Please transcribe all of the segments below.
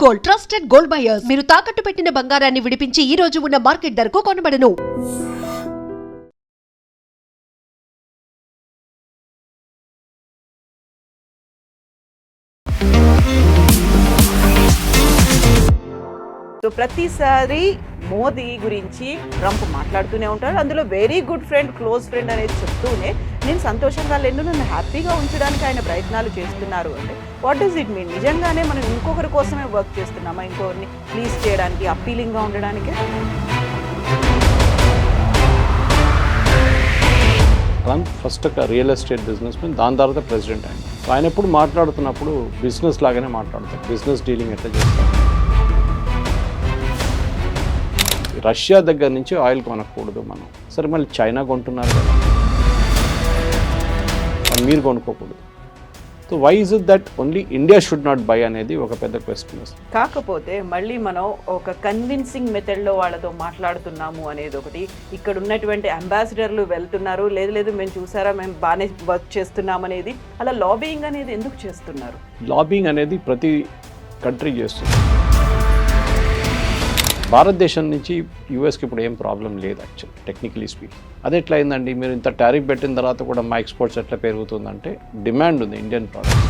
Gold, trusted gold buyers. మీరు తాకట్టు పెట్టిన బంగారాన్ని విడిపించి ఈ రోజు ఉన్న మార్కెట్ ధరకు కొనబడను. సో ప్రతిసారి మోదీ గురించి ట్రంప్ మాట్లాడుతూనే ఉంటారు. అందులో very good friend, close friend అనేది చెప్తూనే నేను సంతోషంగా లేను, నన్ను హ్యాపీగా ఉంచడానికి ఆయన ప్రయత్నాలు చేస్తున్నారు అంటే వాట్ డస్ ఇట్ మీన్? నిజంగానే మనం ఇంకొకరి కోసమే వర్క్ చేస్తున్నామా? ఇంకొకరిని ప్లీజ్ చేయడానికి, అప్పీలింగ్గా ఉండడానికి? ట్రంప్ ఫస్ట్ ఒక రియల్ ఎస్టేట్ బిజినెస్ మ్యాన్, దాని తర్వాత ప్రెసిడెంట్ ఆయన ఎప్పుడు మాట్లాడుతున్నప్పుడు బిజినెస్ లాగానే మాట్లాడతారు. బిజినెస్ డీలింగ్ ఎట్లా చేస్తారు? రష్యా దగ్గర నుంచి ఆయిల్ కొనకూడదు మనం. సరే మళ్ళీ చైనా కొంటున్నారు కదా, మీరు కొనుక్కోకూడదు. So why is it that only India should not buy అనేది ఒక పెద్ద క్వశ్చన్ వస్తుంది. కాకపోతే మళ్ళీ మనం ఒక కన్విన్సింగ్ మెథడ్లో వాళ్ళతో మాట్లాడుతున్నాము అనేది ఒకటి. ఇక్కడ ఉన్నటువంటి అంబాసిడర్లు వెళ్తున్నారు, లేదు మేము చూసారా, మేము బాగానే వర్క్ చేస్తున్నాం అనేది. అలా లాబియింగ్ అనేది ఎందుకు చేస్తున్నారు? లాబియింగ్ అనేది ప్రతి కంట్రీ చేస్తుంది. భారతదేశం నుంచి యూఎస్కి ఇప్పుడు ఏం ప్రాబ్లం లేదు యాక్చువల్లీ, టెక్నికలీ స్పీక్. అది ఎట్లా అయిందండి? మీరు ఇంత టారిఫ్ పెట్టిన తర్వాత కూడా మా ఎక్స్పోర్ట్స్ ఎట్లా పెరుగుతుందంటే డిమాండ్ ఉంది ఇండియన్ ప్రోడక్ట్స్.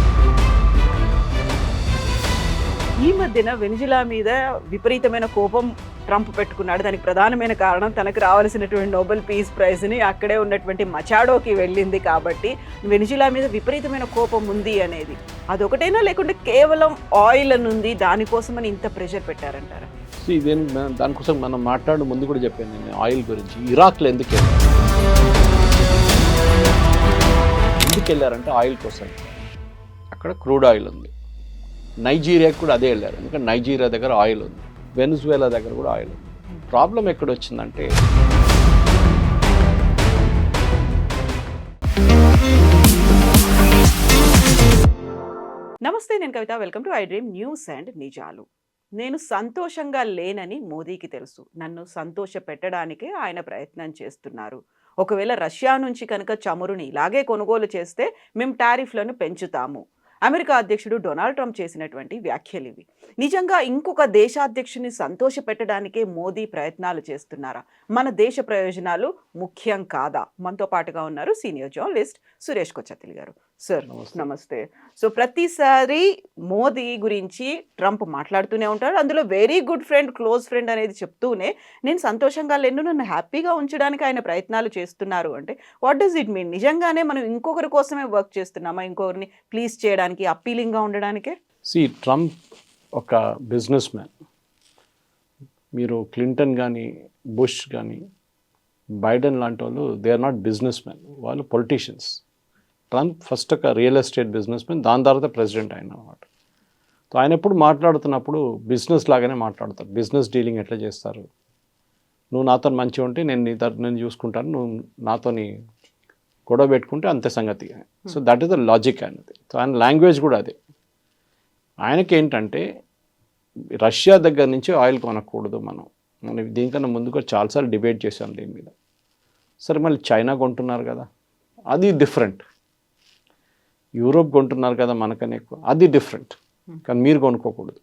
ఈ మధ్యన వెనిజులా మీద విపరీతమైన కోపం ట్రంప్ పెట్టుకున్నాడు. దానికి ప్రధానమైన కారణం తనకు రావాల్సినటువంటి నోబెల్ పీస్ ప్రైజ్ని అక్కడే ఉన్నటువంటి మచాడోకి వెళ్ళింది కాబట్టి వెనిజులా మీద విపరీతమైన కోపం ఉంది అనేది. అదొకటైనా, లేకుంటే కేవలం ఆయిల్ అని ఉంది దానికోసమని ఇంత ప్రెషర్ పెట్టారంటారా? ఇదేం దానికోసం మనం మాట్లాడే ముందు కూడా చెప్పాను నేను ఆయిల్ గురించి. ఇరాక్లో ఎందుకు వెళ్ళారంటే ఆయిల్ కోసం. అక్కడ క్రూడ్ ఆయిల్ ఉంది. నైజీరియాకి కూడా అదే వెళ్ళారు, ఎందుకంటే నైజీరియా దగ్గర ఆయిల్ ఉంది. వెనిజువేలా దగ్గర కూడా ఆయిల్ ఉంది. ప్రాబ్లం ఎక్కడ వచ్చిందంటే నమస్తే, నేను Kavitha. Welcome to I dream news and నిజాలు. నేను సంతోషంగా లేనని మోదీకి తెలుసు. నన్ను సంతోష పెట్టడానికే ఆయన ప్రయత్నం చేస్తున్నారు. ఒకవేళ రష్యా నుంచి కనుక చమురుని ఇలాగే కొనుగోలు చేస్తే మేము టారిఫ్లను పెంచుతాము. అమెరికా అధ్యక్షుడు డొనాల్డ్ ట్రంప్ చేసినటువంటి వ్యాఖ్యలు ఇవి. నిజంగా ఇంకొక దేశాధ్యక్షుని సంతోష పెట్టడానికే మోదీ ప్రయత్నాలు చేస్తున్నారా? మన దేశ ప్రయోజనాలు ముఖ్యం కాదా? మనతో పాటుగా ఉన్నారు సీనియర్ జర్నలిస్ట్ సురేష్ కొచ్చతిల్ గారు. సార్ నమస్తే. సో ప్రతిసారి మోదీ గురించి ట్రంప్ మాట్లాడుతూనే ఉంటారు. అందులో very good friend, close friend అనేది చెప్తూనే నేను సంతోషంగా లేను, నన్ను హ్యాపీగా ఉంచడానికి ఆయన ప్రయత్నాలు చేస్తున్నారు అంటే వాట్ డస్ ఇట్ మీన్? నిజంగానే మనం ఇంకొకరి కోసమే వర్క్ చేస్తున్నామా? ఇంకొకరిని ప్లీజ్ చేయడానికి, అప్పీలింగ్గా ఉండడానికే? ట్రంప్ ఒక బిజినెస్ మ్యాన్. మీరు క్లింటన్ కానీ, బుష్ కానీ, బైడెన్ లాంటి వాళ్ళు they are not business man, వాళ్ళు పొలిటీషియన్స్. ట్రంప్ ఫస్ట్ ఒక రియల్ ఎస్టేట్ బిజినెస్ మ్యాన్, దాని తర్వాత ప్రెసిడెంట్ అన్నమాట. సో ఆయన ఎప్పుడు మాట్లాడుతున్నప్పుడు బిజినెస్ లాగానే మాట్లాడతారు. బిజినెస్ డీలింగ్ ఎట్లా చేస్తారు? నువ్వు నాతో మంచిగా ఉంటే నేను చూసుకుంటాను, నువ్వు నాతోని గొడవ పెట్టుకుంటే అంతే సంగతి. So that is the logic అనేది. సో ఆయన లాంగ్వేజ్ కూడా అదే. ఆయనకి ఏంటంటే రష్యా దగ్గర నుంచి ఆయిల్ కొనకూడదు మనం. దీనికన్నా ముందు కూడా చాలాసార్లు డిబేట్ చేశాం దీని మీద. సరే మళ్ళీ చైనా కొంటున్నారు కదా, అది డిఫరెంట్. యూరోప్ కొంటున్నారు కదా మనకనే ఎక్కువ, అది డిఫరెంట్. కానీ మీరు కొనుక్కోకూడదు.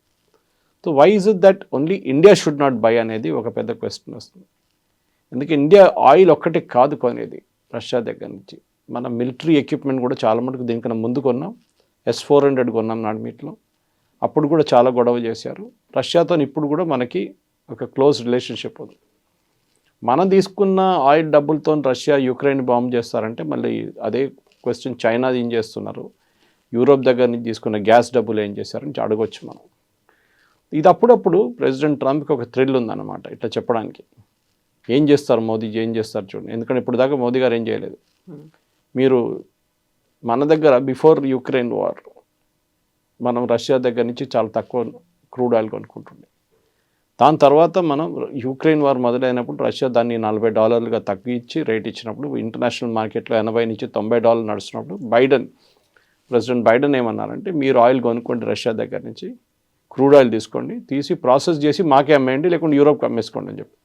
So why is it that only India should not buy అనేది ఒక పెద్ద క్వశ్చన్ వస్తుంది. ఎందుకంటే ఇండియా ఆయిల్ ఒక్కటే కాదు కొనేది రష్యా దగ్గర నుంచి. మన మిలిటరీ ఎక్విప్మెంట్ కూడా చాలా మటుకు దీనికన్నా ముందు కొన్నాం. S-400 కొన్నాం నాడుమీట్లో. అప్పుడు కూడా చాలా గొడవ చేశారు రష్యాతో. ఇప్పుడు కూడా మనకి ఒక క్లోజ్ రిలేషన్షిప్ ఉంది. మనం తీసుకున్న ఆయిల్ డబ్బులతో రష్యా యుక్రెయిన్ బాంబ్ చేస్తారంటే మళ్ళీ అదే క్వశ్చన్ చైనా ఏం చేస్తున్నారు, యూరోప్ దగ్గర నుంచి తీసుకున్న గ్యాస్ డబ్బులు ఏం చేశారని అడగొచ్చు మనం. ఇది అప్పుడప్పుడు ప్రెసిడెంట్ ట్రంప్కి ఒక థ్రిల్ ఉందన్నమాట ఇట్లా చెప్పడానికి. ఏం చేస్తారు మోదీ, ఏం చేస్తారు చూడండి. ఎందుకంటే ఇప్పుడు దాకా మోదీ గారు ఏం చేయలేదు. మీరు మన దగ్గర బిఫోర్ యుక్రెయిన్ వార్ మనం రష్యా దగ్గర నుంచి చాలా తక్కువ క్రూడ్ ఆయిల్ కొనుక్కుంటుండే. దాని తర్వాత మనం యుక్రెయిన్ వార్ మొదలైనప్పుడు రష్యా దాన్ని $40 తగ్గించి రేట్ ఇచ్చినప్పుడు ఇంటర్నేషనల్ మార్కెట్లో $80 నుంచి $90 నడుస్తున్నప్పుడు ప్రెసిడెంట్ బైడెన్ ఏమన్నారంటే మీరు ఆయిల్ కొనుక్కోండి రష్యా దగ్గర నుంచి, క్రూడ్ ఆయిల్ తీసుకోండి, తీసి ప్రాసెస్ చేసి మాకే అమ్మేయండి, లేకుంటే యూరోప్కి అమ్మేసుకోండి అని చెప్పి.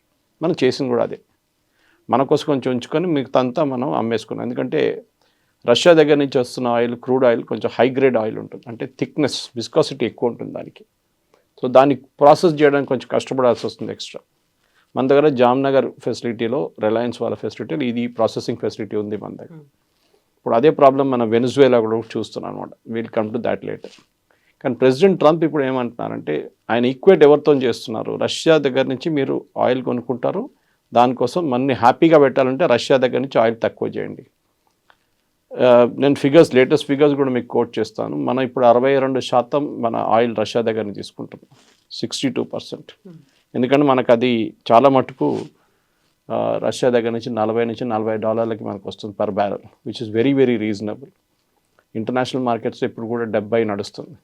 మనం చేసింది కూడా అదే. మన కోసం కొంచెం ఉంచుకొని మిగతాంతా మనం అమ్మేసుకున్నాం. ఎందుకంటే రష్యా దగ్గర నుంచి వస్తున్న ఆయిల్, క్రూడ్ ఆయిల్ కొంచెం హై గ్రేడ్ ఆయిల్ ఉంటుంది. అంటే థిక్నెస్, విస్కాసిటీ ఎక్కువ ఉంటుంది దానికి. సో దాన్ని ప్రాసెస్ చేయడానికి కొంచెం కష్టపడాల్సి వస్తుంది ఎక్స్ట్రా. మన దగ్గర జామ్నగర్ ఫెసిలిటీలో, రిలయన్స్ వాళ్ళ ఫెసిలిటీలో ఇది ప్రాసెసింగ్ ఫెసిలిటీ ఉంది మన దగ్గర. ఇప్పుడు అదే ప్రాబ్లం మన వెనిజువేలా కూడా చూస్తున్నాం అనమాట. We'll come to that later. కానీ ప్రెసిడెంట్ ట్రంప్ ఇప్పుడు ఏమంటున్నారంటే, ఆయన ఈక్వేట్ ఎవరితో చేస్తున్నారు, రష్యా దగ్గర నుంచి మీరు ఆయిల్ కొనుక్కుంటారు, దానికోసం మనని హ్యాపీగా పెట్టాలంటే రష్యా దగ్గర నుంచి ఆయిల్ తక్కువ చేయండి. నేను లేటెస్ట్ ఫిగర్స్ కూడా మీకు కోట్ చేస్తాను. మనం ఇప్పుడు 62% మన ఆయిల్ రష్యా దగ్గర నుంచి తీసుకుంటున్నాం, 62%. ఎందుకంటే మనకు అది చాలా మటుకు రష్యా దగ్గర నుంచి $40 మనకు వస్తుంది per barrel, which is very very reasonable. International markets ఇప్పుడు కూడా 70 నడుస్తుంది,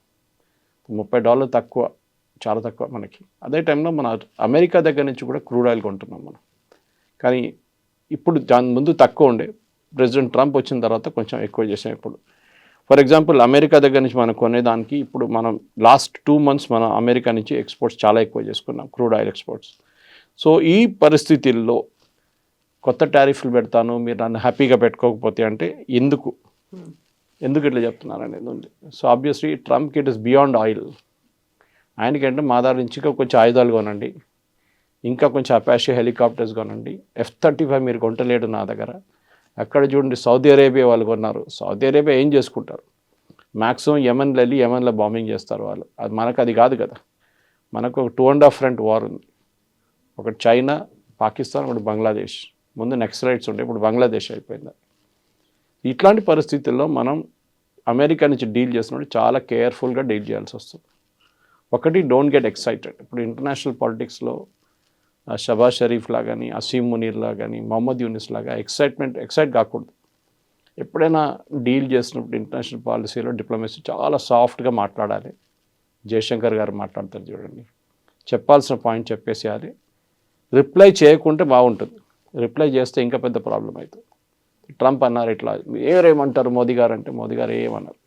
$30 తక్కువ, చాలా తక్కువ మనకి. అదే టైంలో మన అమెరికా దగ్గర నుంచి కూడా క్రూడ్ ఆయిల్ కొంటున్నాం మనం. కానీ ఇప్పుడు దాని ముందు తక్కువ ఉండే, ప్రెసిడెంట్ ట్రంప్ వచ్చిన తర్వాత కొంచెం ఎక్కువ చేసాం. ఇప్పుడు ఫర్ ఎగ్జాంపుల్ అమెరికా దగ్గర నుంచి మనం కొనేదానికి ఇప్పుడు మనం లాస్ట్ 2 months మనం అమెరికా నుంచి ఎక్స్పోర్ట్స్ చాలా ఎక్కువ చేసుకున్నాం, క్రూడ్ ఆయిల్ ఎక్స్పోర్ట్స్. సో ఈ పరిస్థితుల్లో కొత్త టారిఫ్లు పెడతాను, మీరు నన్ను హ్యాపీగా పెట్టుకోకపోతే అంటే ఎందుకు ఇట్లా చెప్తున్నారు అనేది ఉంది. సో ఆబ్వియస్లీ ట్రంప్కి ఇట్ ఇస్ బియాండ్ ఆయిల్. ఆయనకంటే మా దగ్గర నుంచి కొంచెం ఆయుధాలు కొనండి, ఇంకా కొంచెం అపాషే హెలికాప్టర్స్ కొనండి, F-35 మీరు కొంటలేడు నా దగ్గర. అక్కడ చూడండి సౌదీ అరేబియా వాళ్ళు కొన్నారు. సౌదీ అరేబియా ఏం చేసుకుంటారు, మ్యాక్సిమం యెమెన్లో వెళ్ళి యెమెన్లో బాంబింగ్ చేస్తారు వాళ్ళు. అది మనకు అది కాదు కదా. మనకు ఒక 2.5 front వార్ ఉంది, ఒకటి చైనా, పాకిస్తాన్, ఒకటి బంగ్లాదేశ్. ముందు నక్సలైట్స్ ఉండే, ఇప్పుడు బంగ్లాదేశ్ అయిపోయింది. ఇట్లాంటి పరిస్థితుల్లో మనం అమెరికా నుంచి డీల్ చేసినప్పుడు చాలా కేర్ఫుల్గా డీల్ చేయాల్సి వస్తుంది. ఒకటి, డోంట్ గెట్ ఎక్సైటెడ్. ఇప్పుడు ఇంటర్నేషనల్ పాలిటిక్స్లో షబాజ్ షరీఫ్ లా కానీ, అసీమ్ మునీర్లా కానీ, మొహమ్మద్ యూనిస్ లాగా ఎక్సైట్ కాకూడదు. ఎప్పుడైనా డీల్ చేసినప్పుడు ఇంటర్నేషనల్ పాలసీలో డిప్లొమసీ చాలా సాఫ్ట్గా మాట్లాడాలి. జయశంకర్ గారు మాట్లాడతారు చూడండి, చెప్పాల్సిన పాయింట్ చెప్పేసేయాలి. రిప్లై చేయకుంటే బాగుంటుంది, రిప్లై చేస్తే ఇంకా పెద్ద ప్రాబ్లం అవుతుంది. ట్రంప్ అన్నారు ఇట్లా, ఏమంటారు మోదీ గారు అంటే, మోదీ గారు ఏమన్నారు,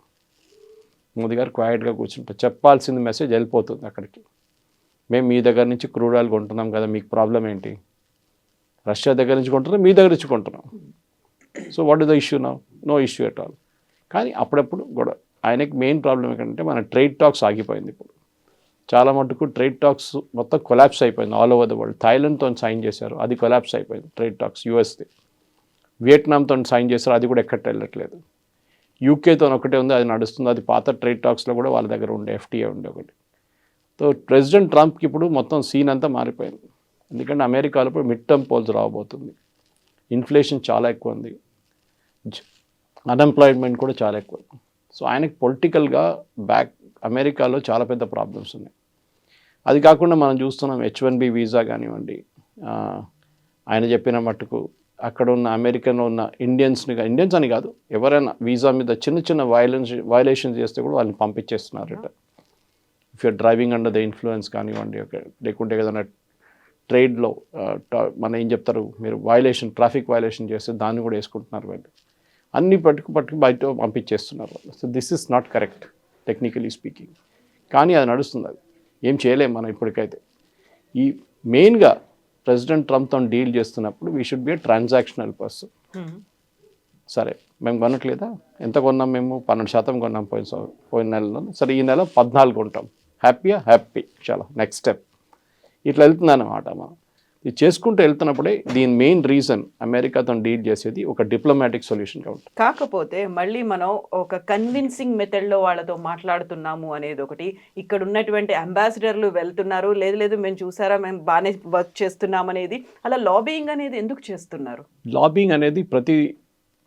మోదీ గారు క్వైట్గా కూర్చుంటారు. చెప్పాల్సిన మెసేజ్ వెళ్ళిపోతుంది అక్కడికి. మేము మీ దగ్గర నుంచి క్రూడ్ ఆయిల్ కొంటున్నాం కదా, మీకు ప్రాబ్లం ఏంటి, రష్యా దగ్గర నుంచి కొంటున్నాం, మీ దగ్గర నుంచి కొంటున్నాం. So what is the issue no issue at all. కానీ అప్పుడప్పుడు కూడా ఆయనకి మెయిన్ ప్రాబ్లం ఏంటంటే మన ట్రేడ్ టాక్స్ ఆగిపోయింది. ఇప్పుడు చాలా మటుకు ట్రేడ్ టాక్స్ మొత్తం కొలాప్స్ అయిపోయింది ఆల్ ఓవర్ ద వరల్డ్. థాయిలాండ్తో సైన్ చేశారు, అది కొలాప్స్ అయిపోయింది ట్రేడ్ టాక్స్. యూఎస్ది, వియట్నాంతో సైన్ చేశారు, అది కూడా ఎక్కడికి వెళ్ళట్లేదు. యూకేతో ఒకటే ఉంది, అది నడుస్తుంది. అది పాత ట్రేడ్ టాక్స్లో కూడా వాళ్ళ దగ్గర ఉండే FTA ఉండే ఒకటి. సో ప్రెసిడెంట్ ట్రంప్కి ఇప్పుడు మొత్తం సీన్ అంతా మారిపోయింది. ఎందుకంటే అమెరికాలో ఇప్పుడు మిడ్ టర్మ్ పోల్స్ రాబోతుంది, ఇన్ఫ్లేషన్ చాలా ఎక్కువ ఉంది, అన్ఎంప్లాయ్మెంట్ కూడా చాలా ఎక్కువ. సో ఆయనకి పొలిటికల్గా అమెరికాలో చాలా పెద్ద ప్రాబ్లమ్స్ ఉన్నాయి. అది కాకుండా మనం చూస్తున్నాం H-1B వీసా కానివ్వండి, ఆయన చెప్పిన మట్టుకు అక్కడ ఉన్న అమెరికన్లో ఉన్న ఇండియన్స్ అని కాదు, ఎవరైనా వీసా మీద చిన్న చిన్న వయలేషన్స్ చేస్తే కూడా వాళ్ళని పంపించేస్తున్నారట. If your driving under the influence కానివ్వండి, లేకుంటే ఏదైనా ట్రేడ్లో మన ఏం చెప్తారు, మీరు ట్రాఫిక్ వైలేషన్ చేస్తే దాన్ని కూడా వేసుకుంటున్నారు వాళ్ళు. అన్ని పట్టుకు బయట పంపించేస్తున్నారు వాళ్ళు. So this is not correct technically speaking. కానీ అది నడుస్తుంది, అది ఏం చేయలేము మనం ఇప్పటికైతే. ఈ మెయిన్గా ప్రెసిడెంట్ ట్రంప్తో డీల్ చేస్తున్నప్పుడు we should be A transactional person. సరే మేము కొనట్లేదా, ఎంత కొన్నాం, మేము 12% కొన్నాం పోయిన నెలలో, సరే ఈ నెల 14 కొంటాం, హ్యాపీ చాలా నెక్స్ట్ స్టెప్. ఇట్లా వెళ్తుందన్నమాట. మనం ఇది చేసుకుంటూ వెళ్తున్నప్పుడే దీని మెయిన్ రీజన్ అమెరికాతో డీల్ చేసేది ఒక డిప్లొమాటిక్ సొల్యూషన్గా ఉంటుంది. కాకపోతే మళ్ళీ మనం ఒక కన్విన్సింగ్ మెథడ్లో వాళ్ళతో మాట్లాడుతున్నాము అనేది ఒకటి. ఇక్కడ ఉన్నటువంటి అంబాసిడర్లు వెళ్తున్నారు, లేదు మేము చూసారా, మేము బాగానే వర్క్ చేస్తున్నాం అనేది. అలా లాబియింగ్ అనేది ఎందుకు చేస్తున్నారు? లాబింగ్ అనేది ప్రతి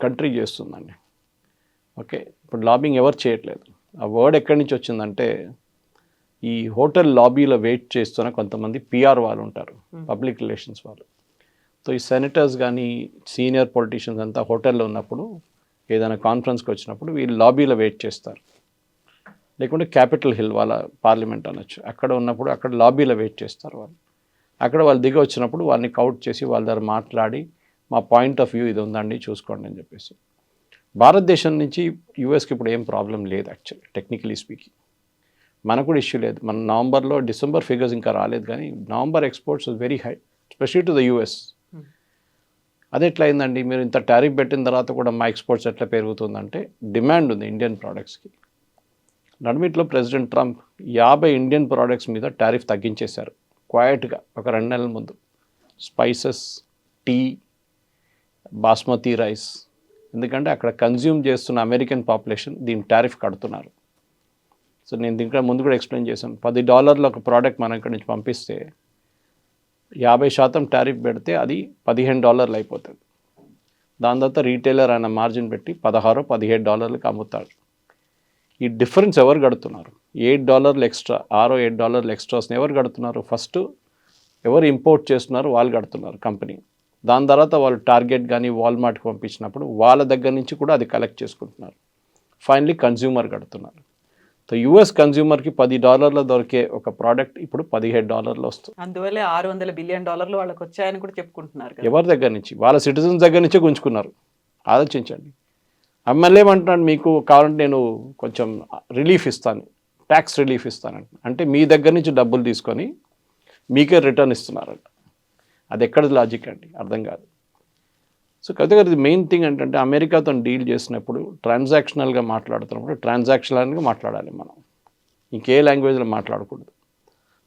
కంట్రీ చేస్తుందండి. ఓకే, ఇప్పుడు లాబింగ్ ఎవరు చేయట్లేదు. ఆ వర్డ్ ఎక్కడి నుంచి వచ్చిందంటే, ఈ హోటల్ లాబీలో వెయిట్ చేస్తున్న కొంతమంది PR వాళ్ళు ఉంటారు, పబ్లిక్ రిలేషన్స్ వాళ్ళు. సో ఈ సెనేటర్స్ కానీ సీనియర్ పొలిటీషియన్స్ అంతా హోటల్లో ఉన్నప్పుడు, ఏదైనా కాన్ఫరెన్స్కి వచ్చినప్పుడు వీళ్ళు లాబీలో వెయిట్ చేస్తారు. లేకుంటే క్యాపిటల్ హిల్ వాళ్ళ పార్లమెంట్ అనొచ్చు, అక్కడ ఉన్నప్పుడు అక్కడ లాబీలో వెయిట్ చేస్తారు వాళ్ళు. అక్కడ వాళ్ళు దిగి వచ్చినప్పుడు వాళ్ళని కౌట్ చేసి వాళ్ళ దగ్గర మాట్లాడి, మా పాయింట్ ఆఫ్ వ్యూ ఇది ఉందండి చూసుకోండి అని చెప్పేసి. భారతదేశం నుంచి యూఎస్కి ఇప్పుడు ఏం ప్రాబ్లం లేదు యాక్చువల్లీ, టెక్నికలీ స్పీకింగ్. మనకు కూడా ఇష్యూ లేదు. మన డిసెంబర్ ఫిగర్స్ ఇంకా రాలేదు, కానీ November exports very high, specially to the US. అది ఎట్లా అయిందండి, మీరు ఇంత టారిఫ్ పెట్టిన తర్వాత కూడా మా ఎక్స్పోర్ట్స్ ఎట్లా పెరుగుతుందంటే, డిమాండ్ ఉంది ఇండియన్ ప్రోడక్ట్స్కి. నడిమిట్లో ప్రెసిడెంట్ ట్రంప్ 50 ఇండియన్ ప్రోడక్ట్స్ మీద టారిఫ్ తగ్గించేశారు క్వైట్గా ఒక 2 నెలల ముందు. Spices, tea, basmati rice. ఎందుకంటే అక్కడ కన్జ్యూమ్ చేస్తున్న అమెరికన్ పాపులేషన్ దీని టారిఫ్ కడుతున్నారు. సో నేను దీంట్లో ముందు కూడా ఎక్స్ప్లెయిన్ చేశాను. $10 ఒక ప్రోడక్ట్ మనం ఇక్కడి నుంచి పంపిస్తే 50% టారిఫ్ పెడితే అది $15 అయిపోతుంది. దాని తర్వాత రీటైలర్ ఆయన మార్జిన్ పెట్టి $16-17 అమ్ముతాడు. ఈ డిఫరెన్స్ ఎవరు కడుతున్నారు? $8 ఎక్స్ట్రా, $8 ఎక్స్ట్రాస్ని ఎవరు కడుతున్నారు? ఫస్ట్ ఎవరు ఇంపోర్ట్ చేస్తున్నారు వాళ్ళు కడుతున్నారు కంపెనీ. దాని తర్వాత వాళ్ళు టార్గెట్ కానీ వాల్మార్ట్కి పంపించినప్పుడు వాళ్ళ దగ్గర నుంచి కూడా అది కలెక్ట్ చేసుకుంటున్నారు. ఫైనలీ కన్జ్యూమర్ కడుతున్నారు. సో యూఎస్ కన్జ్యూమర్కి $10 దొరికే ఒక ప్రోడక్ట్ ఇప్పుడు $17 వస్తుంది. అందువల్ల $600 బిలియన్ వాళ్ళకి వచ్చాయని కూడా చెప్పుకుంటున్నారు కదా. ఎవరి దగ్గర నుంచి? వాళ్ళ సిటిజన్స్ దగ్గర నుంచే గుంజుకున్నారు. ఆలోచించండి. ఎమ్మెల్యే ఏమంటున్నాడు, మీకు కావాలంటే నేను కొంచెం రిలీఫ్ ఇస్తాను, ట్యాక్స్ రిలీఫ్ ఇస్తానంట. అంటే మీ దగ్గర నుంచి డబ్బులు తీసుకొని మీకే రిటర్న్ ఇస్తున్నారంట. అది ఎక్కడ లాజిక్ అండి? అర్థం కాదు. సో కాబట్టి మెయిన్ థింగ్ ఏంటంటే అమెరికాతో డీల్ చేసినప్పుడు ట్రాన్సాక్షనల్గా మాట్లాడుతున్నప్పుడు ట్రాన్సాక్షనల్గా మాట్లాడాలి మనం. ఇంకే లాంగ్వేజ్లో మాట్లాడకూడదు.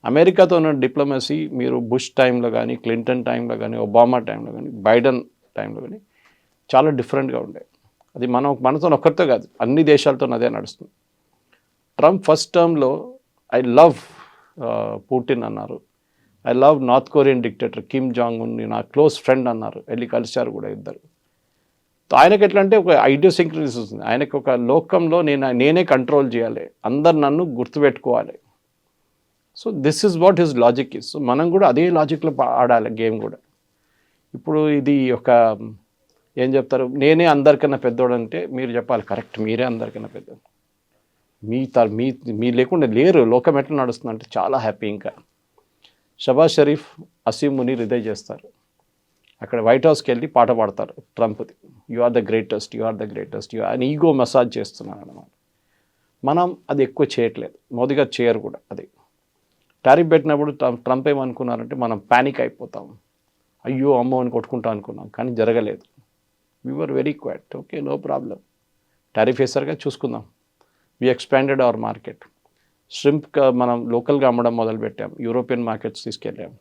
అమెరికాతో ఉన్న డిప్లొమసీ మీరు బుష్ టైంలో కానీ, క్లింటన్ టైంలో కానీ, ఒబామా టైంలో కానీ, బైడెన్ టైంలో కానీ చాలా డిఫరెంట్గా ఉండే. అది మనతో ఒక్కరితో కాదు, అన్ని దేశాలతో అదే నడుస్తుంది. ట్రంప్ ఫస్ట్ టర్మ్లో ఐ లవ్ పుటిన్ అన్నారు. I love north Korean dictator Kim Jong Un నా క్లోజ్ ఫ్రెండ్ అన్నారు. వెళ్ళి కలిశారు కూడా ఇద్దరు. ఆయనకి ఎట్లా అంటే ఒక ఐడియోసింక్రనీస్ వస్తుంది. ఆయనకి ఒక లోకంలో నేనే కంట్రోల్ చేయాలి, అందరు నన్ను గుర్తుపెట్టుకోవాలి. So this is what his logic is. So మనం కూడా అదే లాజిక్లో ఆడాలి గేమ్ కూడా. ఇప్పుడు ఇది ఒక ఏం చెప్తారు, నేనే అందరికన్నా పెద్దోడు అంటే మీరు చెప్పాలి కరెక్ట్, మీరే అందరికన్నా పెద్దోడు. మీ లేకుండా లేరు. లోకం ఎట్లా నడుస్తుంది అంటే చాలా హ్యాపీ. ఇంకా షబాజ్ షరీఫ్, అసీం మునీర్ ఇదే చేస్తారు. అక్కడ వైట్ హౌస్కి వెళ్ళి పాట పాడతారు ట్రంప్ది, you are the greatest, you are the greatest, you అని ఈగో మసాజ్ చేస్తున్నారు అన్నమాట. మనం అది ఎక్కువ చేయట్లేదు, మోదీ గారు చేయరు కూడా. అది టారిఫ్ పెట్టినప్పుడు ట్రంప్ ఏమనుకున్నారంటే మనం ప్యానిక్ అయిపోతాం, అయ్యో అమ్మో అని కొట్టుకుంటాం అనుకున్నాం, కానీ జరగలేదు. We were very quiet, okay no problem, tariff వేసారుగా చూసుకుందాం. We expanded our market. Shrimp మనం లోకల్గా అమ్మడం మొదలుపెట్టాం, యూరోపియన్ మార్కెట్స్ తీసుకెళ్ళాం.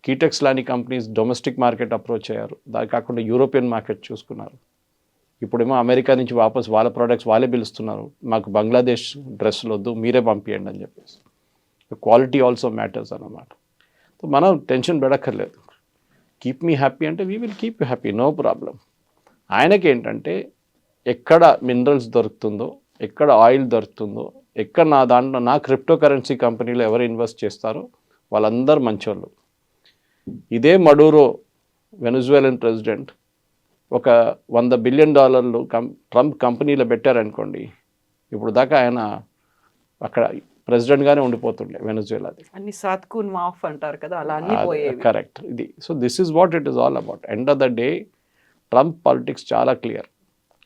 కీటెక్స్ లాంటి కంపెనీస్ డొమెస్టిక్ మార్కెట్ అప్రోచ్ అయ్యారు, దాని కాకుండా యూరోపియన్ మార్కెట్ చూసుకున్నారు. ఇప్పుడేమో అమెరికా నుంచి వాపస్ వాళ్ళ ప్రోడక్ట్స్ వాళ్ళే పిలుస్తున్నారు, మాకు బంగ్లాదేశ్ డ్రెస్సులు వద్దు, మీరే పంపించండి అని చెప్పేసి. క్వాలిటీ ఆల్సో మ్యాటర్స్ అన్నమాట. సో మనం టెన్షన్ పెడక్కర్లేదు. కీప్ మీ హ్యాపీ అంటే we will keep you happy, no problem. ఆయనకి ఏంటంటే ఎక్కడ మినరల్స్ దొరుకుతుందో, ఎక్కడ ఆయిల్ దొరుకుతుందో, ఎక్కడ నా క్రిప్టో కరెన్సీ కంపెనీలో ఎవరు ఇన్వెస్ట్ చేస్తారో వాళ్ళందరూ మంచోళ్ళు. ఇదే మడూరో వెనజువేలన్ ప్రెసిడెంట్ ఒక $100 బిలియన్ ట్రంప్ కంపెనీలో పెట్టారనుకోండి, ఇప్పుడు దాకా ఆయన అక్కడ ప్రెసిడెంట్గానే ఉండిపోతుండే వెనజువేలాది. అన్ని సాత్కూన్ మాఫ్ అంటారు కదా, అలా అన్ని పోయేవి. కరెక్ట్. ఇది so this is what it is all about. End of the day Trump politics చాలా క్లియర్.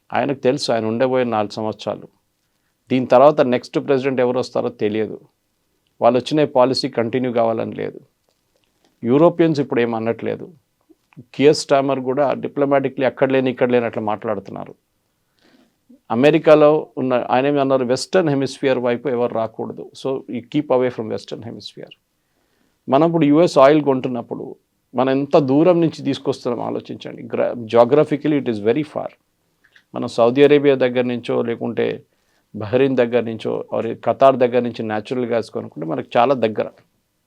ఆయనకు తెలుసు ఆయన ఉండబోయే 4 సంవత్సరాలు. దీని తర్వాత నెక్స్ట్ ప్రెసిడెంట్ ఎవరు వస్తారో తెలియదు. వాళ్ళు వచ్చిన పాలసీ కంటిన్యూ కావాలని లేదు. యూరోపియన్స్ ఇప్పుడు ఏం అనట్లేదు. కియర్ స్టామర్ కూడా డిప్లొమాటిక్లీ అక్కడ లేని ఇక్కడ లేని అట్లా మాట్లాడుతున్నారు. అమెరికాలో ఉన్న ఆయన ఏమి అన్నారు, వెస్టర్న్ హెమిస్ఫియర్ వైపు ఎవరు రాకూడదు, సో ఈ keep away from western hemisphere. మనం ఇప్పుడు యుఎస్ ఆయిల్ కొంటున్నప్పుడు మనం ఎంత దూరం నుంచి తీసుకొస్తున్నాం ఆలోచించండి. Geographically it is very far. మనం సౌదీ అరేబియా దగ్గర నుంచో, లేకుంటే బహ్రెయిన్ దగ్గర నుంచో, ఖతార్ దగ్గర నుంచి న్యాచురల్ గ్యాస్ కొనుక్కుంటే మనకు చాలా దగ్గర,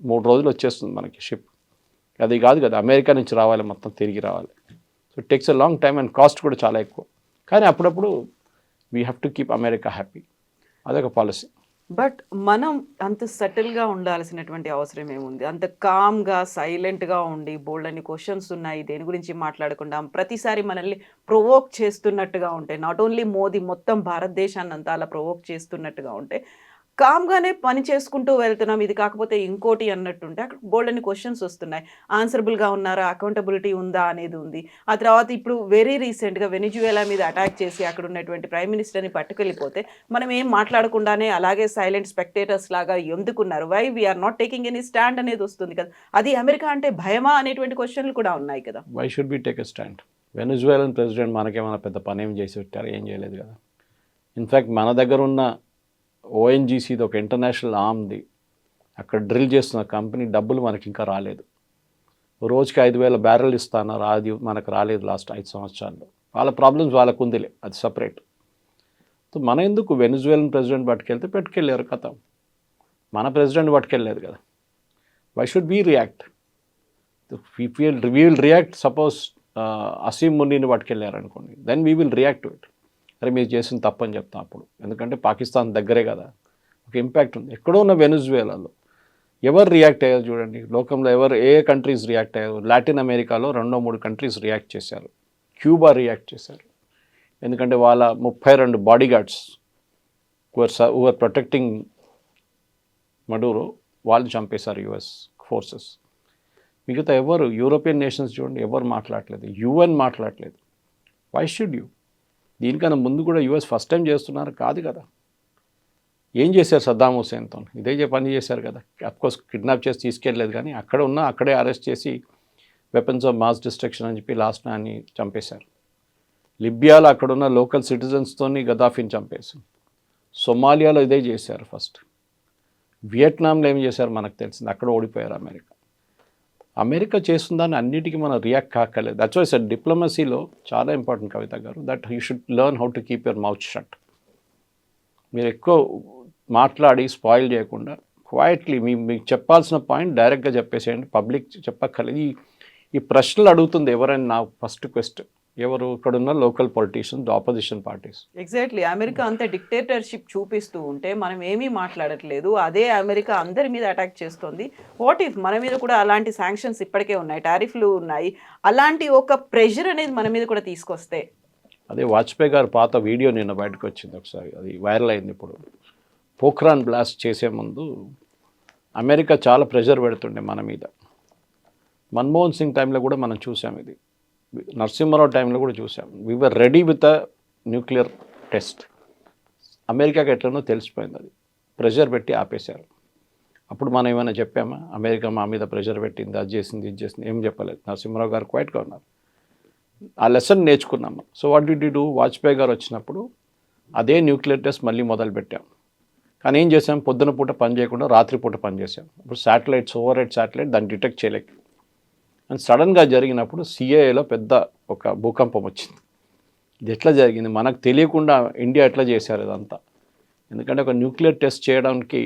3 రోజులు వచ్చేస్తుంది మనకి షిప్. అది కాదు కదా, అమెరికా నుంచి రావాలి, మొత్తం తిరిగి రావాలి. So it takes a long time and cost కూడా చాలా ఎక్కువ. కానీ అప్పుడప్పుడు we have to keep America happy, అదొక పాలసీ. బట్ మనం అంత సటిల్గా ఉండాల్సినటువంటి అవసరం ఏముంది? అంత కామ్గా సైలెంట్గా ఉండి బోల్డ్ అని క్వశ్చన్స్ ఉన్నాయి, దేని గురించి మాట్లాడకుండా ప్రతిసారి మనల్ని ప్రొవోక్ చేస్తున్నట్టుగా ఉంటే, నాట్ ఓన్లీ మోదీ, మొత్తం భారతదేశాన్ని అంతా అలా ప్రొవోక్ చేస్తున్నట్టుగా ఉంటే కామ్గానే పని చేసుకుంటూ వెళ్తున్నాం, ఇది కాకపోతే ఇంకోటి అన్నట్టుంటే అక్కడ బోల్డ్ అని క్వశ్చన్స్ వస్తున్నాయి. ఆన్సరబుల్గా ఉన్నారా, అకౌంటబిలిటీ ఉందా అనేది ఉంది. ఆ తర్వాత ఇప్పుడు వెరీ రీసెంట్గా వెనిజువేలా మీద అటాక్ చేసి అక్కడ ఉన్నటువంటి ప్రైమ్ మినిస్టర్ని పట్టుకెళ్ళిపోతే మనం ఏం మాట్లాడకుండానే అలాగే సైలెంట్ స్పెక్టేటర్స్ లాగా ఎందుకున్నారు, why we are not taking any stand అనేది వస్తుంది కదా. అది అమెరికా అంటే భయమా అనేటువంటి క్వశ్చన్లు కూడా ఉన్నాయి కదా. Why should be take a stand? Venezuelan president మనకేమైనా పెద్ద పని ఏం చేసి పెట్టారు? ఏం చేయలేదు కదా. ఇన్ఫ్యాక్ట్ మన దగ్గర ఉన్న ఓఎన్జీసీది ఒక ఇంటర్నేషనల్ ఆర్మ్ది అక్కడ డ్రిల్ చేస్తున్న కంపెనీ డబ్బులు మనకి ఇంకా రాలేదు. రోజుకి 5,000 బ్యారెల్ ఇస్తున్నారు, అది మనకు రాలేదు లాస్ట్ 5 సంవత్సరాల్లో. వాళ్ళ ప్రాబ్లమ్స్ వాళ్ళకు ఉందిలే, అది సపరేట్. సో మన ఎందుకు వెనిజువేలన్ ప్రెసిడెంట్ పట్టుకెళ్తే పెట్టుకెళ్ళారు కథ, మన ప్రెసిడెంట్ పట్టుకెళ్ళలేదు కదా. Why should be react? We will react. Suppose Asim మునీని పట్టుకెళ్ళారు అనుకోండి, then we will react to it. అరే మీరు చేసిన తప్పని చెప్తాం అప్పుడు, ఎందుకంటే పాకిస్తాన్ దగ్గరే కదా, ఒక ఇంపాక్ట్ ఉంది. ఎక్కడో ఉన్న వెనిజువేలాలో ఎవరు రియాక్ట్ అయ్యారు చూడండి, లోకంలో ఏ కంట్రీస్ రియాక్ట్ అయ్యారు? లాటిన్ అమెరికాలో 2-3 కంట్రీస్ రియాక్ట్ చేశారు. క్యూబా రియాక్ట్ చేశారు, ఎందుకంటే వాళ్ళ 32 body guards who are protecting Maduro, వాళ్ళు చంపేశారు యుఎస్ ఫోర్సెస్. మిగతా ఎవరు యూరోపియన్ నేషన్స్ చూడండి, ఎవరు మాట్లాడలేదు, యుఎన్ మాట్లాడలేదు. Why should you? దీనికన్నా ముందు కూడా యుఎస్ ఫస్ట్ టైం చేస్తున్నారు కాదు కదా. ఏం చేశారు సద్దాం హుసేన్తో? ఇదే పని చేశారు కదా. అఫ్కోర్స్ కిడ్నాప్ చేసి తీసుకెళ్ళలేదు, కానీ అక్కడే అరెస్ట్ చేసి వెపన్స్ ఆఫ్ మాస్ డిస్ట్రక్షన్ అని చెప్పి లాస్ట్ నాన్ని చంపేశారు. లిబియాలో అక్కడున్న లోకల్ సిటిజన్స్తోని గదాఫీని చంపేశారు. సొమాలియాలో ఇదే చేశారు ఫస్ట్. వియట్నాంలో ఏం చేశారు మనకు తెలిసింది, అక్కడ ఓడిపోయారు అమెరికా చేస్తుందని అన్నిటికీ మనం రియాక్ట్ కాకలేదు. దట్స్ వై సార్ డిప్లొమసీలో చాలా ఇంపార్టెంట్ కవిత గారు, that you should learn how to keep your mouth shut. మీరు ఎక్కువ మాట్లాడి స్పాయిల్ చేయకుండా క్వైట్లీ మీకు చెప్పాల్సిన పాయింట్ డైరెక్ట్గా చెప్పేసేయండి, పబ్లిక్ చెప్పక్కర్లేదు. ఈ ప్రశ్నలు అడుగుతుంది ఎవరైనా, నా ఫస్ట్ క్వశ్చన్ ఎవరు? ఇక్కడున్న local politicians, opposition parties. Exactly. America అంత డిక్టేటర్షిప్ చూపిస్తూ ఉంటే మనం ఏమీ మాట్లాడట్లేదు, అదే అమెరికా అందరి మీద అటాక్ చేస్తుంది. వాట్ ఇఫ్ మన మీద కూడా అలాంటి శాంక్షన్స్ ఇప్పటికే ఉన్నాయి, టారిఫ్లు ఉన్నాయి, అలాంటి ఒక ప్రెషర్ అనేది మన మీద కూడా తీసుకొస్తే? అదే వాజ్పేయి గారు పాత వీడియో నిన్న బయటకు వచ్చింది ఒకసారి, అది వైరల్ అయింది. ఇప్పుడు పోఖ్రాన్ బ్లాస్ట్ చేసే ముందు అమెరికా చాలా ప్రెషర్ పెడుతుండే మన మీద. మన్మోహన్ సింగ్ టైంలో కూడా మనం చూసాం, ఇది నరసింహారావు టైంలో కూడా చూసాం. We were ready with a nuclear test. అమెరికాకి ఎట్లనో తెలిసిపోయింది, అది ప్రెషర్ పెట్టి ఆపేశారు. అప్పుడు మనం ఏమైనా చెప్పామా? అమెరికా మా మీద ప్రెషర్ పెట్టింది, అది చేసింది, ఇది చేసింది, ఏం చెప్పలేదు. నరసింహారావు గారు క్వైట్గా ఉన్నారు. ఆ లెసన్ నేర్చుకున్నాము. So what did you do? Vajpayee గారు వచ్చినప్పుడు అదే న్యూక్లియర్ టెస్ట్ మళ్ళీ మొదలు పెట్టాం. కానీ ఏం చేసాం? పొద్దున పూట పని చేయకుండా రాత్రిపూట పని చేసాం. ఇప్పుడు శాటిలైట్స్, ఓవర్ హెడ్ శాటిలైట్, దాన్ని డిటెక్ట్ చేయలేక, అండ్ సడన్గా జరిగినప్పుడు సిఏఏలో పెద్ద ఒక భూకంపం వచ్చింది. ఇది ఎట్లా జరిగింది? మనకు తెలియకుండా ఇండియా ఎట్లా చేశారు ఇదంతా? ఎందుకంటే ఒక న్యూక్లియర్ టెస్ట్ చేయడానికి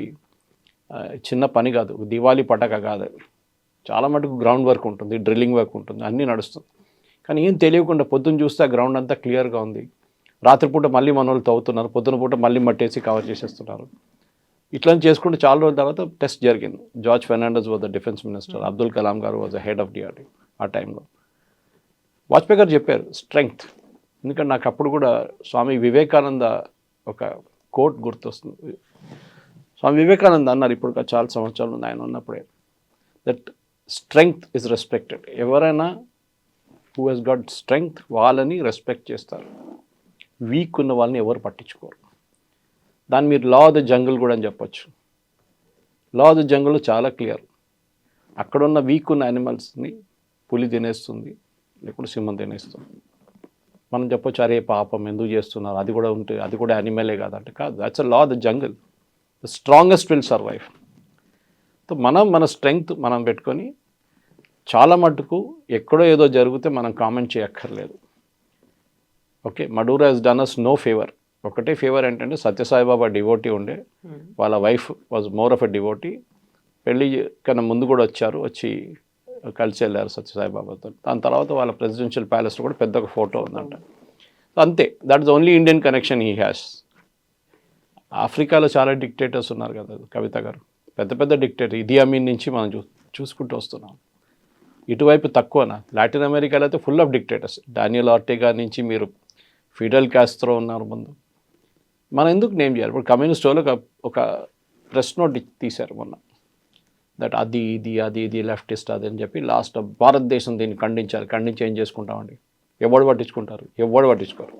చిన్న పని కాదు, దివాళీ పటాక కాదు. చాలా మటుకు గ్రౌండ్ వర్క్ ఉంటుంది, డ్రిల్లింగ్ వర్క్ ఉంటుంది, అన్నీ నడుస్తుంది. కానీ ఏం తెలియకుండా పొద్దున్న చూస్తే ఆ గ్రౌండ్ అంతా క్లియర్గా ఉంది. రాత్రిపూట మళ్ళీ మన వాళ్ళు తవ్వుతున్నారు, పొద్దున పూట మళ్ళీ మట్టేసి కవర్ చేసేస్తున్నారు. ఇట్లా చేసుకుంటే చాలా రోజుల తర్వాత టెస్ట్ జరిగింది. George Fernandes was the defence minister, Abdul Kalam గారు was the head of DRDO టైంలో. వాజ్పేయి గారు చెప్పారు స్ట్రెంగ్త్. ఎందుకంటే నాకు అప్పుడు కూడా స్వామి వివేకానంద ఒక కోట్ గుర్తొస్తుంది. స్వామి వివేకానంద అన్నారు, ఇప్పుడు చాలా సంవత్సరాలు ఉంది ఆయన ఉన్నప్పుడే, దట్ స్ట్రెంగ్త్ ఇస్ రెస్పెక్టెడ్. ఎవరైనా హూ హెస్ గాట్ స్ట్రెంగ్త్ వాళ్ళని రెస్పెక్ట్ చేస్తారు, వీక్ ఉన్న వాళ్ళని ఎవరు పట్టించుకోరు. దాన్ని మీరు లా ఆఫ్ ద జంగిల్ కూడా అని చెప్పొచ్చు. లా ఆఫ్ ద జంగిల్ చాలా క్లియర్. అక్కడున్న వీక్ ఉన్న యానిమల్స్ని పులి తినేస్తుంది, లేకుంటే సింహం తినేస్తుంది. మనం చెప్పొచ్చు, అరే పాపం ఎందుకు చేస్తున్నారు, అది కూడా ఉంటే అది కూడా యానిమలే కాదంటే కాదు. That's a law of the jungle. The strongest will survive. So మన స్ట్రెంగ్త్ మనం పెట్టుకొని చాలా మటుకు ఎక్కడో ఏదో జరిగితే మనం కామెంట్ చేయక్కర్లేదు. ఓకే, మడూరో హెస్ డన్ అస్ నో ఫేవర్. ఒకటే ఫేవర్ ఏంటంటే సత్యసాయిబాబా డివోటీ ఉండే, వాళ్ళ wife was more of a devotee. పెళ్ళి కన్నా ముందు కూడా వచ్చి కలిసి వెళ్ళారు సత్యసాయిబాబాతో. దాని తర్వాత వాళ్ళ ప్రెసిడెన్షియల్ ప్యాలెస్లో కూడా పెద్ద ఒక ఫోటో ఉందంట. అంతే, that is only Indian connection he has. ఆఫ్రికాలో చాలా డిక్టేటర్స్ ఉన్నారు కదా కవిత గారు, పెద్ద పెద్ద డిక్టేటర్. ఇదీ అమీన్ నుంచి మనం చూసుకుంటూ వస్తున్నాం. ఇటువైపు తక్కువనా? లాటిన్ అమెరికాలో అయితే ఫుల్ ఆఫ్ డిక్టేటర్స్. డానియల్ ఆర్టెగా నుంచి మీరు ఫిడెల్ కాస్ట్రో ఉన్నారు ముందు. మనం ఎందుకు నేమ్ చేయాలి? ఇప్పుడు కమ్యూనిస్ట్ వాళ్ళు ఒక ప్రెస్ నోట్ తీశారు మొన్న, దట్ అది ఇది లెఫ్టిస్ట్ అది అని చెప్పి. లాస్ట్ భారతదేశం దీన్ని ఖండించాలి. ఖండించి ఏం చేసుకుంటామండి? ఎవడు పట్టించుకుంటారు? ఎవడు పట్టించుకోరు.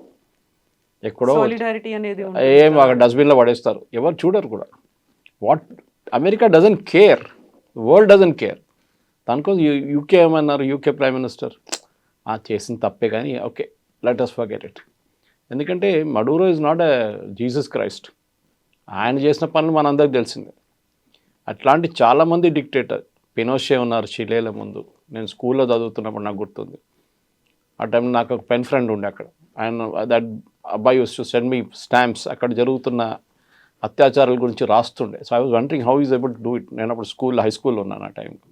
ఎక్కడో సాలిడారిటీ అనేది ఏం అక్కడ డస్ట్బిన్లో పడేస్తారు, ఎవరు చూడరు కూడా. What America doesn't care, world doesn't care. దానికోసం యూకే ఏమన్నారు, యూకే ప్రైమ్ మినిస్టర్ చేసిన తప్పే కానీ okay let us forget it. ఎందుకంటే మడూరో is not a Jesus Christ. ఆయన చేసిన పనులు మనందరికి తెలిసిందే. అట్లాంటి చాలామంది డిక్టేటర్, పినోషే ఉన్నారు చిలేల ముందు. నేను స్కూల్లో చదువుతున్నప్పుడు నాకు గుర్తుంది. ఆ టైంలో నాకు ఒక పెన్ ఫ్రెండ్ ఉండే అక్కడ. ఆయన దట్ అబ్బాయి used to send me stamps అక్కడ జరుగుతున్న అత్యాచారాల గురించి రాస్తుండే. So I was wondering how is able to do it. నేను అప్పుడు హై స్కూల్లో ఉన్నాను ఆ టైంలో.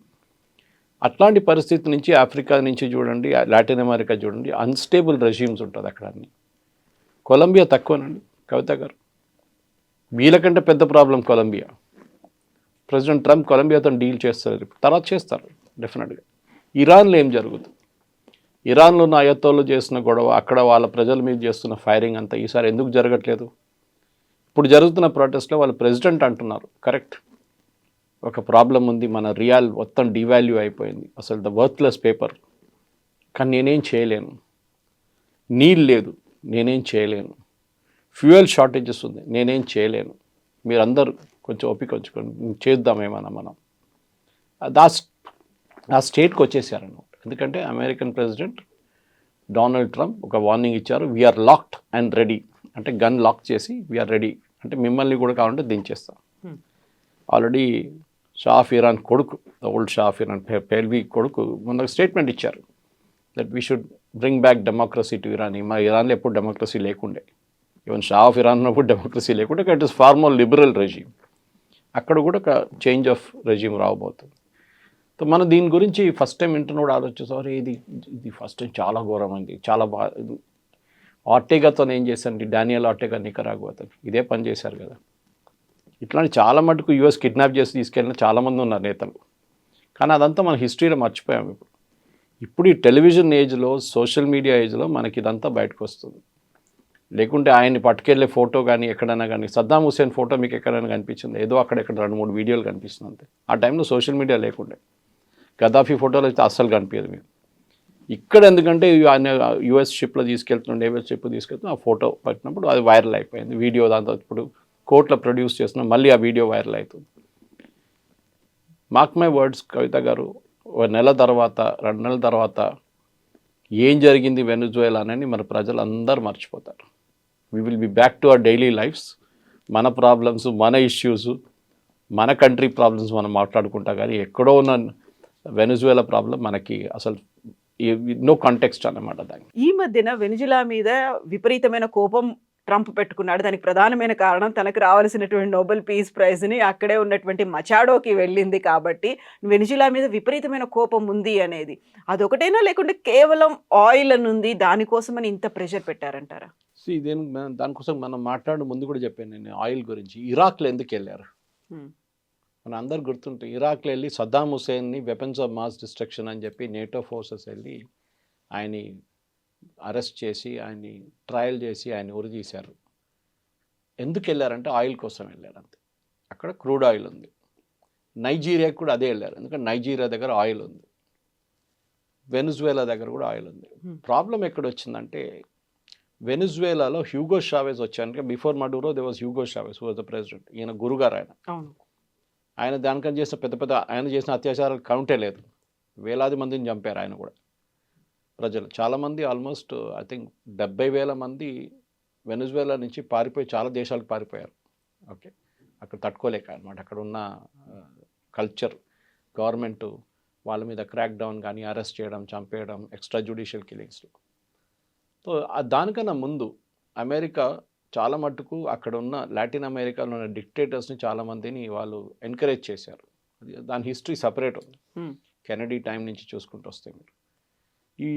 అట్లాంటి పరిస్థితి నుంచి ఆఫ్రికా నుంచి చూడండి, లాటిన్ అమెరికా చూడండి, అన్స్టేబుల్ రెజ్యూమ్స్ ఉంటుంది అక్కడ అన్ని. కొలంబియా తక్కువనండి కవిత గారు, వీళ్ళకంటే పెద్ద ప్రాబ్లం కొలంబియా. ప్రెసిడెంట్ ట్రంప్ కొలంబియాతో డీల్ చేస్తారు, తర్వాత చేస్తారు డెఫినెట్గా. ఇరాన్లో ఏం జరుగుతుంది? ఇరాన్లో ఉన్న అయత్తోళ్ళు చేసిన గొడవ, అక్కడ వాళ్ళ ప్రజల మీద చేస్తున్న ఫైరింగ్ అంతా ఈసారి ఎందుకు జరగట్లేదు? ఇప్పుడు జరుగుతున్న ప్రొటెస్ట్లో వాళ్ళ ప్రెసిడెంట్ అంటున్నారు కరెక్ట్, ఒక ప్రాబ్లం ఉంది, మన రియాల్ మొత్తం డివాల్యూ అయిపోయింది, అసలు ద వర్త్లెస్ పేపర్, కానీ నేనేం చేయలేను, నీళ్ళు లేదు నేనేం చేయలేను, ఫ్యూయల్ షార్టేజెస్ ఉంది నేనేం చేయలేను, మీరందరూ కొంచెం ఓపిక ఉంచుకొని చేద్దామేమన్నా మనం. ఆ స్టేట్కి వచ్చేసారన్నమాట. ఎందుకంటే అమెరికన్ ప్రెసిడెంట్ డొనాల్డ్ ట్రంప్ ఒక వార్నింగ్ ఇచ్చారు, వీఆర్ లాక్డ్ అండ్ రెడీ, అంటే గన్ లాక్ చేసి వీఆర్ రెడీ, అంటే మిమ్మల్ని కూడా కావాలంటే దించేస్తాం. ఆల్రెడీ షా ఆఫ్ ఇరాన్ కొడుకు, old Shah of Iran Pahlavi కొడుకు మొన్న స్టేట్మెంట్ ఇచ్చారు that we should bring back democracy to Iran. మా ఇరాన్లో ఎప్పుడు డెమోక్రసీ లేకుండే, ఈవెన్ షా ఆఫ్ ఇరాన్ ఉన్నప్పుడు డెమోక్రసీ లేకుండే, it is far more liberal regime. అక్కడ కూడా ఒక చేంజ్ ఆఫ్ రెజ్యూమ్ రావబోతుంది. సో మనం దీని గురించి ఫస్ట్ టైం వింటున్నప్పుడు ఆలోచిస్తాం, ఇది ఫస్ట్ టైం చాలా ఘోరమైంది, చాలా బాగా. ఆర్టేగాతో ఏం చేశారండి, డానియల్ ఆర్టేగా నికరాగుతో ఇదే పని చేశారు కదా. ఇట్లాంటి చాలా మటుకు యూఎస్ కిడ్నాప్ చేసి తీసుకెళ్ళిన చాలామంది ఉన్నారు నేతలు, కానీ అదంతా మన హిస్టరీలో మర్చిపోయాం. ఇప్పుడు ఈ టెలివిజన్ ఏజ్లో, సోషల్ మీడియా ఏజ్లో మనకి ఇదంతా బయటకు వస్తుంది. లేకుంటే ఆయన్ని పట్టుకెళ్ళే ఫోటో కానీ ఎక్కడైనా కానీ, సద్దాం హుసేన్ ఫోటో మీకు ఎక్కడైనా కనిపించింది? ఏదో అక్కడెక్కడ 2-3 వీడియోలు కనిపిస్తుంది అంతే. ఆ టైంలో సోషల్ మీడియా లేకుండే. గద్దాఫీ ఫోటోలు అయితే అస్సలు కనిపించదు మీకు. ఇక్కడ ఎందుకంటే ఆయన యూఎస్ షిప్లో తీసుకెళ్తున్నాడు, నేవల్ షిప్ తీసుకెళ్తున్నా, ఆ ఫోటో పట్టినప్పుడు అది వైరల్ అయిపోయింది వీడియో. దాంతో ఇప్పుడు కోర్టులో ప్రొడ్యూస్ చేస్తున్నాం, మళ్ళీ ఆ వీడియో వైరల్ అవుతుంది. మార్క్ మై వర్డ్స్ కవిత గారు, 1 నెల తర్వాత 2 నెలల తర్వాత ఏం జరిగింది వెనుజువేలానని మన ప్రజలందరూ మర్చిపోతారు. We will be back to our daily lifes. మన ప్రాబ్లమ్స్, మన ఇష్యూస్, మన కంట్రీ ప్రాబ్లమ్స్ మనం మాట్లాడుకుంటా, కానీ ఎక్కడో ఉన్న వెనుజువేలా ప్రాబ్లం మనకి అసలు నో కాంటెక్స్ట్ అన్నమాట. దానికి ఈ మధ్యన వెనిజులా మీద విపరీతమైన కోపం ట్రంప్ పెట్టుకున్నాడు. దానికి ప్రధానమైన కారణం తనకు రావాల్సినటువంటి నోబెల్ పీస్ ప్రైజ్ని అక్కడే ఉన్నటువంటి మచాడోకి వెళ్ళింది కాబట్టి వెనిజులా మీద విపరీతమైన కోపం ఉంది అనేది. అదొకటేనా, లేకుంటే కేవలం ఆయిల్ అని ఉంది దానికోసమని ఇంత ప్రెషర్ పెట్టారంటారా? దానికోసం మనం మాట్లాడే ముందు కూడా చెప్పాను నేను ఆయిల్ గురించి. ఇరాక్లో ఎందుకు వెళ్ళారు మన అందరు గుర్తుంటే, ఇరాక్లో వెళ్ళి సద్దాం హుసేన్ని వెపన్స్ ఆఫ్ మాస్ డిస్ట్రక్షన్ అని చెప్పి నేటో ఫోర్సెస్ వెళ్ళి ఆయన్ని అరెస్ట్ చేసి, ఆయన్ని ట్రయల్ చేసి, ఆయన ఉరి తీశారు. ఎందుకు వెళ్ళారంటే ఆయిల్ కోసం వెళ్ళారు అంతే. అక్కడ క్రూడ్ ఆయిల్ ఉంది. నైజీరియాకి కూడా అదే వెళ్ళారు, ఎందుకంటే నైజీరియా దగ్గర ఆయిల్ ఉంది, వెనుజువేలా దగ్గర కూడా ఆయిల్ ఉంది. ప్రాబ్లం ఎక్కడ వచ్చిందంటే, వెనుజువేలాలో హ్యూగో షావేజ్ వచ్చాను. Before Maduro they was Hugo Chavez who was the president. ఈయన గురుగారు ఆయన దానికని చేసిన ఆయన చేసిన అత్యాచారాలు కౌంటే లేదు. వేలాది మందిని చంపారు ఆయన కూడా. ప్రజలు చాలామంది, ఆల్మోస్ట్ ఐ థింక్ 70,000 మంది వెనుజువేలా నుంచి పారిపోయి చాలా దేశాలకు పారిపోయారు. ఓకే, అక్కడ తట్టుకోలేక అనమాట. అక్కడ ఉన్న కల్చర్, గవర్నమెంటు వాళ్ళ మీద క్రాక్ డౌన్ కానీ, అరెస్ట్ చేయడం, చంపేయడం, ఎక్స్ట్రా జ్యుడిషియల్ కిల్లింగ్స్లో. సో దానికన్నా ముందు అమెరికా చాలా మట్టుకు అక్కడ ఉన్న లాటిన్ అమెరికాలో ఉన్న డిక్టేటర్స్ని చాలామందిని వాళ్ళు ఎంకరేజ్ చేశారు. దాని హిస్టరీ సపరేట్ ఉంది. కెనడీ టైం నుంచి చూసుకుంటూ వస్తే మీరు ఈ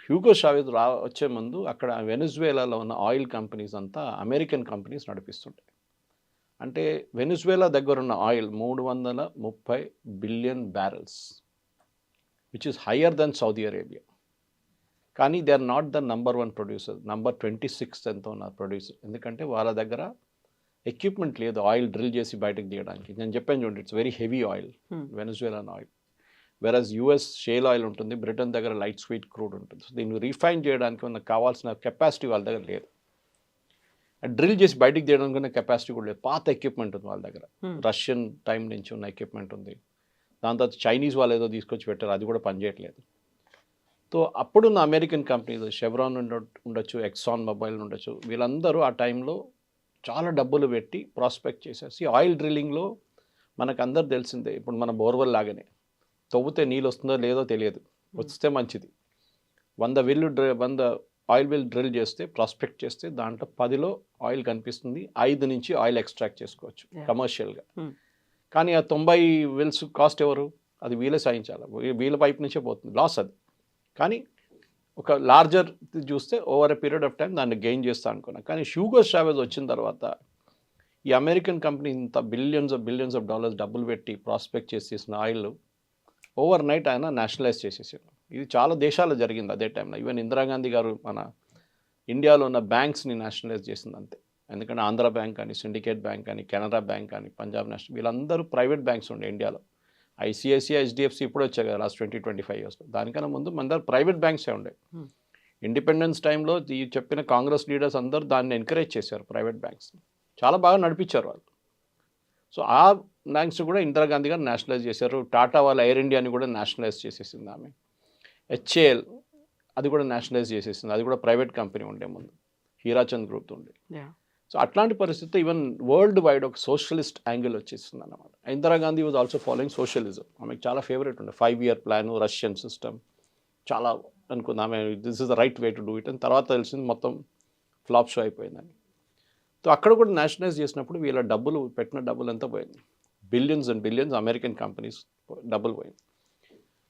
హ్యూగో షావేజ్ వచ్చే ముందు అక్కడ వెనుజువేలాలో ఉన్న ఆయిల్ కంపెనీస్ అంతా అమెరికన్ కంపెనీస్ నడిపిస్తుంటాయి. అంటే వెనుజువేలా దగ్గర ఉన్న oil 330 billion barrels, which is higher then Saudi Arabia. కానీ they are not the number 1 producer, number 26 ఎంతో ఉన్నారు ప్రొడ్యూసర్. ఎందుకంటే వాళ్ళ దగ్గర ఎక్విప్మెంట్ లేదు ఆయిల్ డ్రిల్ చేసి బయటకు తీయడానికి. నేను చెప్పాను చూడండి, it's very heavy oil Venezuelan oil. Versus US shale oil ఉంటుంది, బ్రిటన్ దగ్గర లైట్ స్వీట్ క్రూడ్ ఉంటుంది. సో దీన్ని రీఫైన్ చేయడానికి ఉన్న కావాల్సిన కెపాసిటీ వాళ్ళ దగ్గర లేదు. డ్రిల్ చేసి బయటకు తీయడానికి ఉన్న కెపాసిటీ కూడా లేదు. పాత ఎక్విప్మెంట్ ఉంది వాళ్ళ దగ్గర, రష్యన్ టైం నుంచి ఉన్న ఎక్విప్మెంట్ ఉంది. దాని తర్వాత చైనీస్ వాళ్ళు ఏదో తీసుకొచ్చి పెట్టారు, అది కూడా పనిచేయట్లేదు. సో అప్పుడున్న అమెరికన్ కంపెనీస్, షెవ్రాన్ ఉండొచ్చు, ఎక్సాన్ మొబైల్ ఉండొచ్చు, వీళ్ళందరూ ఆ టైంలో చాలా డబ్బులు పెట్టి ప్రాస్పెక్ట్ చేసేసి ఆయిల్ డ్రిల్లింగ్లో మనకు అందరు తెలిసిందే, ఇప్పుడు మన బోర్వెల్ లాగానే తవ్వుతే నీళ్ళు వస్తుందో లేదో తెలియదు, వస్తే మంచిది. 100 ఆయిల్ వెల్ డ్రిల్ చేస్తే ప్రాస్పెక్ట్ చేస్తే దాంట్లో 10లో ఆయిల్ కనిపిస్తుంది, 5 నుంచి ఆయిల్ ఎక్స్ట్రాక్ట్ చేసుకోవచ్చు కమర్షియల్గా. కానీ ఆ 90 వెల్స్ కాస్ట్ ఎవరు? అది వీళ్ళే సాధించాలి, వీళ్ళ పైప్ నుంచే పోతుంది, లాస్ అది. కానీ ఒక లార్జర్ చూస్తే over a period of time దాన్ని గెయిన్ చేస్తా అనుకున్నా. కానీ హ్యూగో చావెజ్ వచ్చిన తర్వాత ఈ అమెరికన్ కంపెనీ ఇంత బిలియన్స్ ఆఫ్ డాలర్స్ డబ్బులు పెట్టి ప్రాస్పెక్ట్ చేసేసిన ఆయిల్ ఓవర్ నైట్ ఆయన నేషనలైజ్ చేసేసారు. ఇది చాలా దేశాల్లో జరిగింది అదే టైంలో. ఈవెన్ ఇందిరాగాంధీ గారు మన ఇండియాలో ఉన్న బ్యాంక్స్ని నేషనలైజ్ చేసింది అంతే. ఎందుకంటే ఆంధ్ర బ్యాంక్ అని, సిండికేట్ బ్యాంక్ అని, కెనరా బ్యాంక్ అని, పంజాబ్ నేషనల్, వీళ్ళందరూ ప్రైవేట్ బ్యాంక్స్ ఉండే ఇండియాలో. ఐసిఐసిఐ, హెచ్డిఎఫ్సి ఇప్పుడు వచ్చాయి కదా లాస్ట్ 20-25 ఇయర్స్లో. దానికన్నా ముందు మన దగ్గర ప్రైవేట్ బ్యాంక్సే ఉండే. ఇండిపెండెన్స్ టైంలో ఈ చెప్పిన కాంగ్రెస్ లీడర్స్ అందరూ దాన్ని ఎంకరేజ్ చేశారు, ప్రైవేట్ బ్యాంక్స్ చాలా బాగా నడిపించారు వాళ్ళు. సో ఆ బ్యాంక్స్ కూడా ఇందిరాగాంధీ గారు నేషనలైజ్ చేశారు. టాటా వాళ్ళ ఎయిర్ ఇండియాని కూడా నేషనలైజ్ చేసేసింది ఆమె. హెచ్ఏఎల్ అది కూడా నేషనలైజ్ చేసేసింది, అది కూడా ప్రైవేట్ కంపెనీ ఉండే ముందు, హీరాచంద్ గ్రూప్ ఉండే. సో అట్లాంటి పరిస్థితి ఈవెన్ వరల్డ్ వైడ్ ఒక సోషలిస్ట్ యాంగిల్ వచ్చేస్తుంది అన్నమాట. Indira Gandhi was also following socialism. ఆమెకు చాలా ఫేవరెట్ ఉండే 5-year ప్లాను, రష్యన్ సిస్టమ్ చాలా అనుకుంది ఆమె, this is the right way to do it అని. తర్వాత తెలిసింది మొత్తం ఫ్లాప్ షో అయిపోయిందని. సో అక్కడ కూడా నేషనలైజ్ చేసినప్పుడు వీళ్ళ డబ్బులు పెట్టిన డబ్బులు ఎంత పోయింది, billions and billions American companies డబ్బులు పోయింది.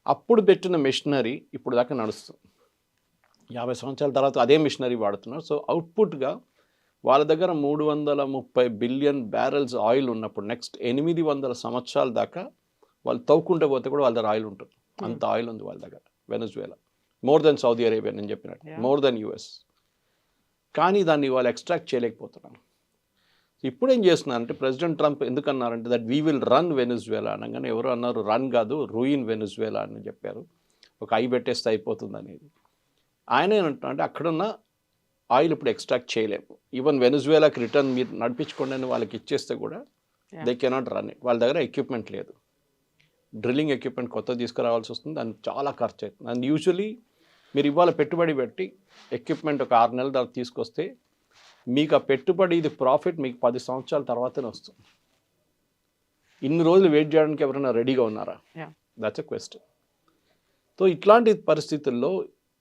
అప్పుడు పెట్టిన మిషనరీ ఇప్పుడు దాకా నడుస్తుంది. 50 సంవత్సరాల తర్వాత అదే మిషనరీ వాడుతున్నారు. సో అవుట్పుట్గా వాళ్ళ దగ్గర 330 బిలియన్ బ్యారెల్స్ ఆయిల్ ఉన్నప్పుడు నెక్స్ట్ 800 సంవత్సరాల దాకా వాళ్ళు తవ్వుకుంటూ పోతే కూడా వాళ్ళ దగ్గర ఆయిల్ ఉంటుంది. అంత ఆయిల్ ఉంది వాళ్ళ దగ్గర. వెనజువేలా మోర్ దెన్ సౌదీ అరేబియా నేను చెప్పినట్టు, మోర్ దెన్ యుఎస్. కానీ దాన్ని వాళ్ళు ఎక్స్ట్రాక్ట్ చేయలేకపోతున్నారు. ఇప్పుడు ఏం చేస్తున్నారంటే ప్రెసిడెంట్ ట్రంప్ ఎందుకన్నారంటే that we will run Venezuela అనగానే ఎవరు అన్నారు, రన్ కాదు రూయిన్ వెనజువేలా అని చెప్పారు. ఒక ఐ పెట్టేస్తే అయిపోతుంది అనేది. ఆయన ఏమంటున్నారంటే అక్కడున్న ఆయిల్ ఇప్పుడు ఎక్స్ట్రాక్ట్ చేయలేము. ఈవెన్ వెనజువేలాకి రిటర్న్ మీరు నడిపించుకోండి అని వాళ్ళకి ఇచ్చేస్తే కూడా దే కెనాట్ రన్ ఇట్. వాళ్ళ దగ్గర ఎక్విప్మెంట్ లేదు, డ్రిల్లింగ్ ఎక్విప్మెంట్ కొత్త తీసుకురావాల్సి వస్తుంది, దానికి చాలా ఖర్చు అవుతుంది. అండ్ యూజువలీ మీరు ఇవాళ పెట్టుబడి పెట్టి ఎక్విప్మెంట్ ఒక 6 నెలల తర్వాత తీసుకొస్తే మీకు ఆ పెట్టుబడి ఇది ప్రాఫిట్ మీకు 10 సంవత్సరాల తర్వాతనే వస్తుంది. ఇన్ని రోజులు వెయిట్ చేయడానికి ఎవరైనా రెడీగా ఉన్నారా? That's a question. సో ఇట్లాంటి పరిస్థితుల్లో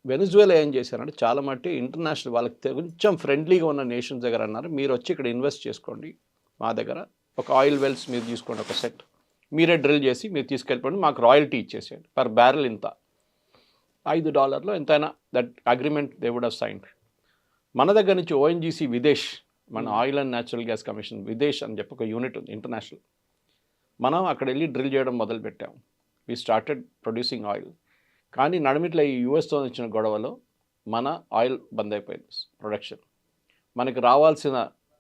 వెనజువేలా ఏం చేశారంటే చాలా మట్టి ఇంటర్నేషనల్ వాళ్ళకి కొంచెం ఫ్రెండ్లీగా ఉన్న నేషన్స్ దగ్గర అన్నారు, మీరు వచ్చి ఇక్కడ ఇన్వెస్ట్ చేసుకోండి, మా దగ్గర ఒక ఆయిల్ వెల్స్ మీరు తీసుకోండి, ఒక సెట్ మీరే డ్రిల్ చేసి మీరు తీసుకెళ్ళిపోండి, మాకు రాయల్టీ ఇచ్చేసేయండి, పర్ బ్యారెల్ ఇంత, $5 ఎంతైనా, that agreement they would have signed. మన దగ్గర నుంచి ఓఎన్జీసీ విదేశ్, మన oil and natural gas commission Videsh అని చెప్పి ఒక యూనిట్ ఉంది ఇంటర్నేషనల్. మనం అక్కడ వెళ్ళి డ్రిల్ చేయడం మొదలుపెట్టాం. We started producing oil. కానీ నడిమిట్ల ఈ యూఎస్తో వచ్చిన గొడవలో మన ఆయిల్ బంద్ అయిపోయింది ప్రొడక్షన్. మనకి రావాల్సిన